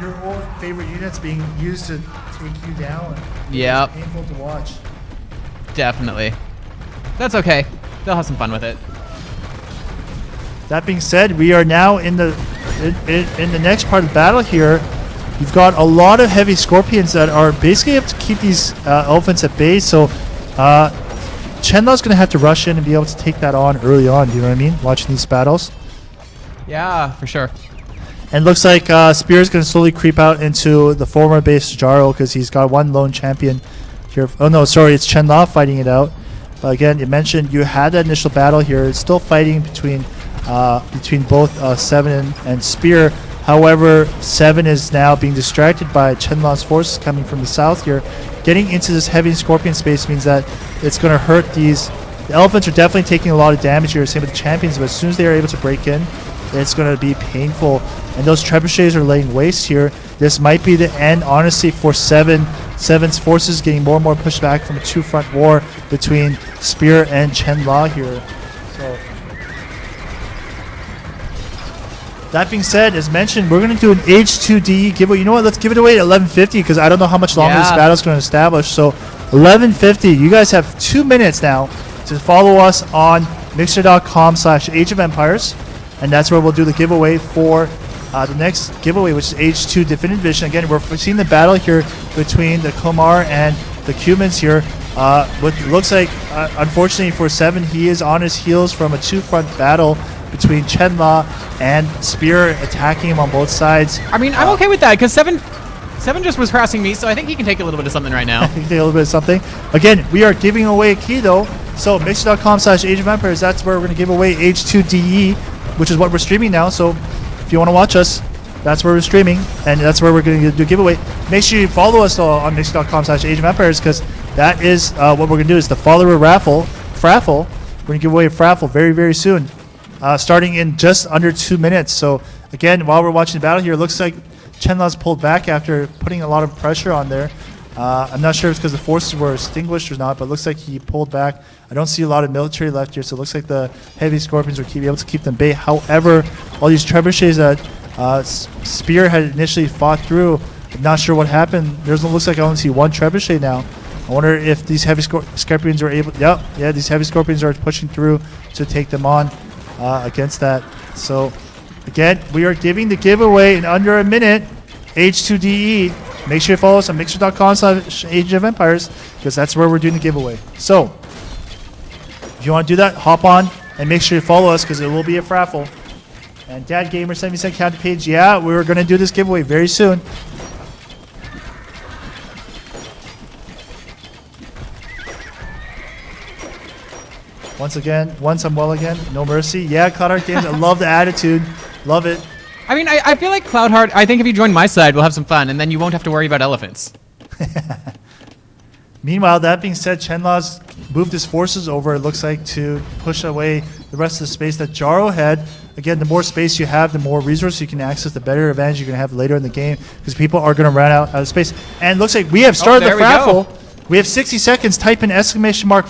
your old favorite units being used to take you down. Yeah. It's painful to watch. Definitely. That's okay. They'll have some fun with it. That being said, we are now in the next part of the battle here. You've got a lot of heavy scorpions that are basically have to keep these elephants at bay. So Chenla's going to have to rush in and be able to take that on early on. Do you know what I mean? Watching these battles. Yeah, for sure. And looks like Spear is going to slowly creep out into the former base Jaro because he's got one lone champion here. Oh no, sorry, it's Chenla fighting it out. But again, you mentioned you had that initial battle here. It's still fighting between both Seven and Spear. However, Seven is now being distracted by Chenla's forces coming from the south here. Getting into this heavy scorpion space means that it's going to hurt these. The elephants are definitely taking a lot of damage here, same with the champions, but as soon as they are able to break in, it's going to be painful. And those trebuchets are laying waste here. This might be the end, honestly, for Seven's forces getting more and more pushed back from a 2-front war between Spear and Chenla here. So, that being said, as mentioned, we're going to do an H2DE giveaway. You know what? Let's give it away at 11:50 because I don't know how much longer this battle is going to establish. So 11:50, you guys have 2 minutes now to follow us on mixer.com/Age of Empires. And that's where we'll do the giveaway for the next giveaway, which is H2 Definitive Edition. Again, we're seeing the battle here between the Komar and the Cumans here. What looks like, unfortunately for Seven, he is on his heels from a 2-front battle between Chenla and Spear attacking him on both sides. I mean, I'm okay with that because Seven just was harassing me, so I think he can take a little bit of something right now. He can take a little bit of something. Again, we are giving away a key though. So mixer.com/Age of Empires, that's where we're going to give away H2DE, which is what we're streaming now. So if you want to watch us, that's where we're streaming, and that's where we're going to do a giveaway. Make sure you follow us though on mixer.com/Age of Empires because that is what we're going to do is the follower raffle. We're going to give away a raffle very, very soon. Starting in just under 2 minutes. So again, while we're watching the battle here, it looks like Chenla's pulled back after putting a lot of pressure on there. I'm not sure if it's because the forces were extinguished or not, but it looks like he pulled back. I don't see a lot of military left here, so it looks like the heavy scorpions will able to keep them bay. However, all these trebuchets that Spear had initially fought through, I'm not sure what happened. Looks like I only see one trebuchet now. I wonder if these heavy scorpions are able. Yeah, these heavy scorpions are pushing through to take them on. Against that. So again, we are giving the giveaway in under a minute. H2DE. Make sure you follow us on mixer.com/Age of Empires because that's where we're doing the giveaway. So if you want to do that, hop on and make sure you follow us because it will be a raffle. And Dad Gamer 70 counter page. Yeah, we're going to do this giveaway very soon. Once I'm well again, no mercy. Yeah, Cloudheart Games, I love the attitude. Love it. I mean, I feel like Cloudheart, I think if you join my side, we'll have some fun, and then you won't have to worry about elephants. Meanwhile, that being said, Chenla's moved his forces over, it looks like, to push away the rest of the space that Jaro had. Again, the more space you have, the more resources you can access, the better advantage you're going to have later in the game because people are going to run out of space. And it looks like we have started the raffle. We have 60 seconds. Type in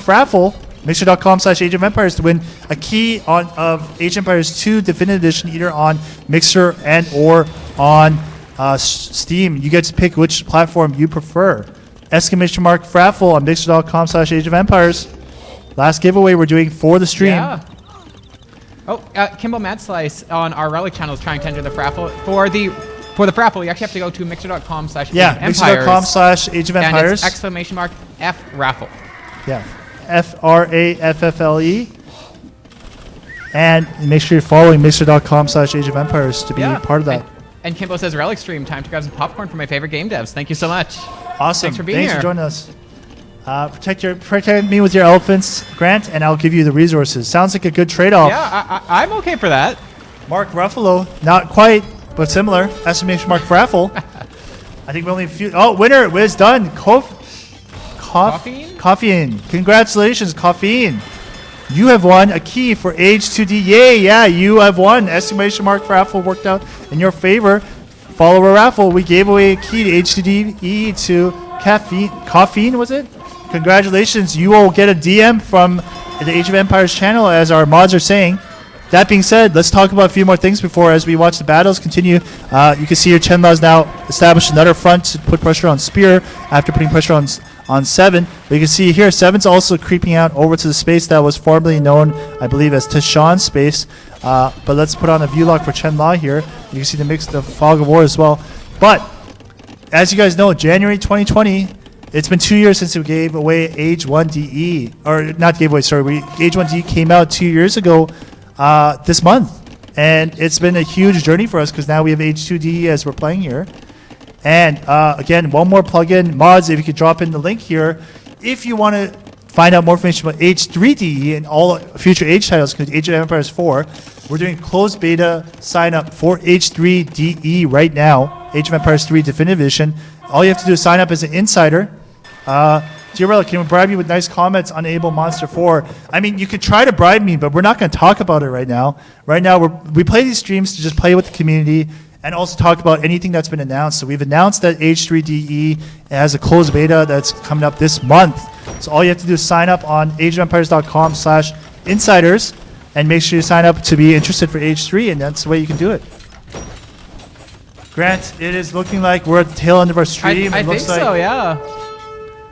!raffle. Mixer.com/Age of Empires to win a key of Age of Empires 2 Definitive Edition either on Mixer and or on Steam. You get to pick which platform you prefer. !raffle on Mixer.com/Age of Empires. Last giveaway we're doing for the stream. Yeah. Oh, Kimbo Mad Slice on our Relic channel is trying to enter the raffle. For the raffle, you actually have to go to Mixer.com/Age of Empires. Mixer.com/Age of Empires. And it's !F-raffle. Yeah. FRAFFLE. And make sure you're following Mixer.com/Age of Empires to be part of that. And Kimbo says, Relic stream, time to grab some popcorn for my favorite game devs. Thank you so much. Awesome. Thanks for being Thanks here. for joining us. Protect me with your elephants, Grant, and I'll give you the resources. Sounds like a good trade-off. Yeah, I'm okay for that. Mark Ruffalo, not quite, but similar. Estimation Mark Raffle. I think we only a few. Oh, winner, it's done. Coffeine? Coffeine. Congratulations, Coffeine. You have won a key for H2D. Yay, yeah, you have won. Estimation Mark Raffle worked out in your favor. Follow a raffle. We gave away a key to H2DE to Caffeine, was it? Congratulations. You will get a DM from the Age of Empires channel, as our mods are saying. That being said, let's talk about a few more things before as we watch the battles continue. You can see here Chenla's now established another front to put pressure on Spear after putting pressure on 7. But you can see here 7's also creeping out over to the space that was formerly known, I believe, as Tishan's space. But let's put on a view lock for Chenla here. You can see the mix of Fog of War as well. But as you guys know, January 2020, it's been 2 years since we gave away Age 1DE. Or not gave away, sorry. Age 1DE came out 2 years ago this month. And it's been a huge journey for us because now we have Age 2DE as we're playing here. And again, one more plugin. Mods, if you could drop in the link here. If you want to find out more information about Age 3DE and all future Age titles, because Age of Empires 4, we're doing closed beta sign up for Age 3DE right now. Age of Empires 3 Definitive Edition. All you have to do is sign up as an insider. Dear Relic, can we bribe you with nice comments on Able Monster 4? I mean, you could try to bribe me, but we're not going to talk about it right now. Right now, we play these streams to just play with the community and also talk about anything that's been announced. So we've announced that H3DE has a closed beta that's coming up this month. So all you have to do is sign up on ageofempires.com/insiders and make sure you sign up to be interested for H3, and that's the way you can do it. Grant, it is looking like we're at the tail end of our stream. I think so, yeah.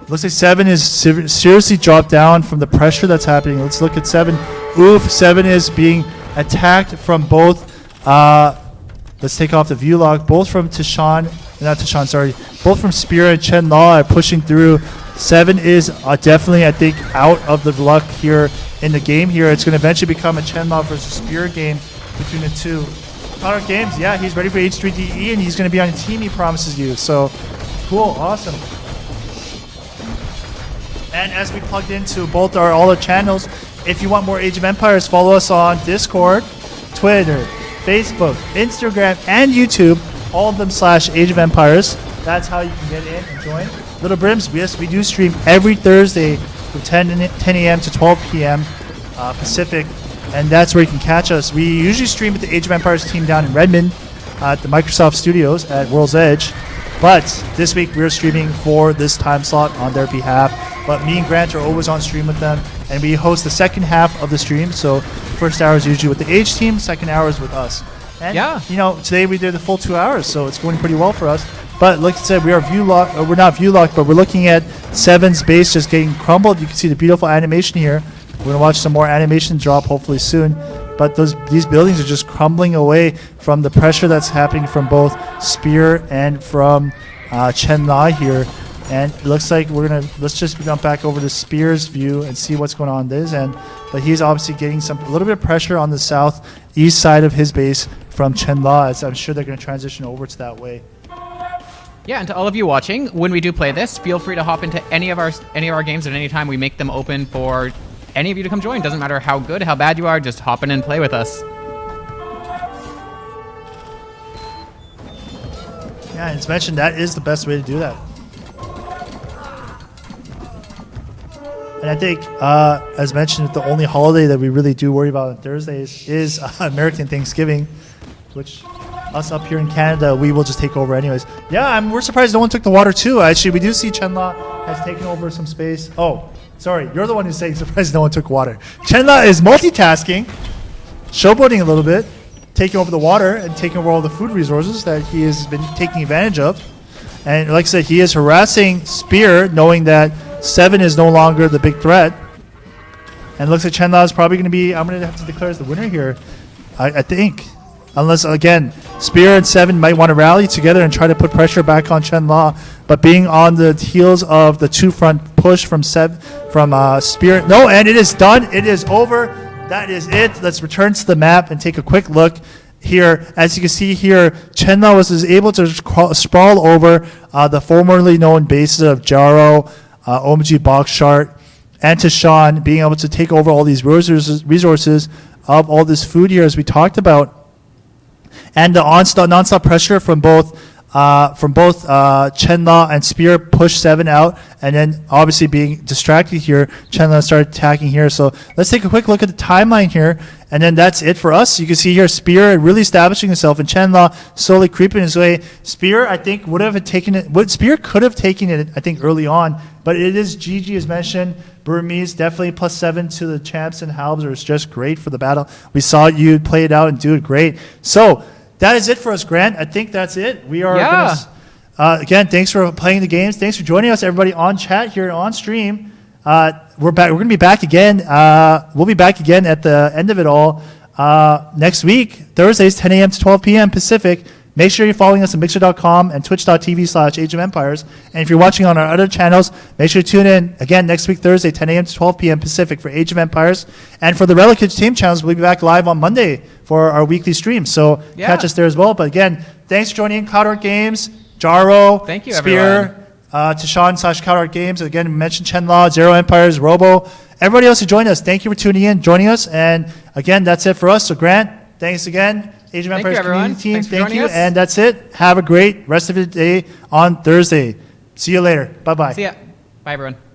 Looks like 7 is seriously dropped down from the pressure that's happening. Let's look at 7. Oof, 7 is being attacked from both. Let's take off the view log. Both from both from Spear and Chenla are pushing through. 7 is definitely, I think, out of the luck here in the game here. It's going to eventually become a Chenla versus Spear game between the two. Connor Games, yeah, he's ready for H3DE and he's going to be on a team, he promises you. So, cool, awesome. And as we plugged into both all our channels, if you want more Age of Empires, follow us on Discord, Twitter, Facebook, Instagram, and YouTube. All of them /Age of Empires. That's how you can get in and join. Little Brims, yes, we do stream every Thursday from 10 a.m. to 12 p.m. Pacific. And that's where you can catch us. We usually stream with the Age of Empires team down in Redmond at the Microsoft Studios at World's Edge. But this week we're streaming for this time slot on their behalf. But me and Grant are always on stream with them, and we host the second half of the stream. So first hour is usually with the Age team, second hour is with us. And you know, today we did the full 2 hours, so it's going pretty well for us. But like I said, we are we're not view locked, but we're looking at 7's base just getting crumbled. You can see the beautiful animation here. We're gonna watch some more animation drop hopefully soon. But these buildings are just crumbling away from the pressure that's happening from both Spear and from Chenla here. And it looks like let's just jump back over to Spear's view and see what's going on this end. But he's obviously getting a little bit of pressure on the southeast side of his base from Chenla, as I'm sure they're going to transition over to that way. Yeah, and to all of you watching, when we do play this, feel free to hop into any of our games at any time. We make them open for any of you to come join. Doesn't matter how good, how bad you are, just hop in and play with us. Yeah, and it's mentioned that is the best way to do that. And I think, as mentioned, the only holiday that we really do worry about on Thursdays is American Thanksgiving, which us up here in Canada, we will just take over anyways. Yeah, we're surprised no one took the water too. Actually, we do see Chenla has taken over some space. Oh, sorry, you're the one who's saying surprised no one took water. Chenla is multitasking, showboating a little bit, taking over the water and taking over all the food resources that he has been taking advantage of. And like I said, he is harassing Spear, knowing that 7 is no longer the big threat. And it looks like Chenla is probably going to be, I'm going to have to declare as the winner here, I think. Unless, again, Spear and 7 might want to rally together and try to put pressure back on Chenla. But being on the heels of the two-front push from Spear. No, and it is done. It is over. That is it. Let's return to the map and take a quick look here. As you can see here, Chenla was able to sprawl over the formerly known bases of Jaro, OMG Boxshart, and Tashawn, being able to take over all these resources of all this food here, as we talked about. And the non-stop pressure from both Chenla and Spear pushed 7 out, and then obviously being distracted here, Chenla started attacking here. So let's take a quick look at the timeline here, and then that's it for us. You can see here Spear really establishing himself, and Chenla slowly creeping his way. Spear, I think, would have taken it. Spear could have taken it, I think, early on, but it is GG as mentioned. Burmese definitely +7 to the champs and Halbs is just great for the battle. We saw you play it out and do it great. So that is it for us, Grant. I think that's it. We are again, thanks for playing the games. Thanks for joining us, everybody, on chat here on stream. We're back. We're going to be back again. We'll be back again at the end of it all next week, Thursdays, 10 a.m. to 12 p.m. Pacific. Make sure you're following us on Mixer.com and Twitch.tv/Age of Empires. And if you're watching on our other channels, make sure to tune in again next week, Thursday, 10 a.m. to 12 p.m. Pacific for Age of Empires. And for the Relic Kids team channels, we'll be back live on Monday for our weekly stream. So catch us there as well. But again, thanks for joining in, Cloudart Games, Jaro, thank you, Spear, Tashawn / Games. Again, we mentioned Chenla, Zero Empires, Robo. Everybody else who joined us, thank you for tuning in, joining us. And again, that's it for us. So Grant, thanks again. Age of Empires community team, thank you. And that's it. Have a great rest of the day on Thursday. See you later. Bye-bye. See ya. Bye, everyone.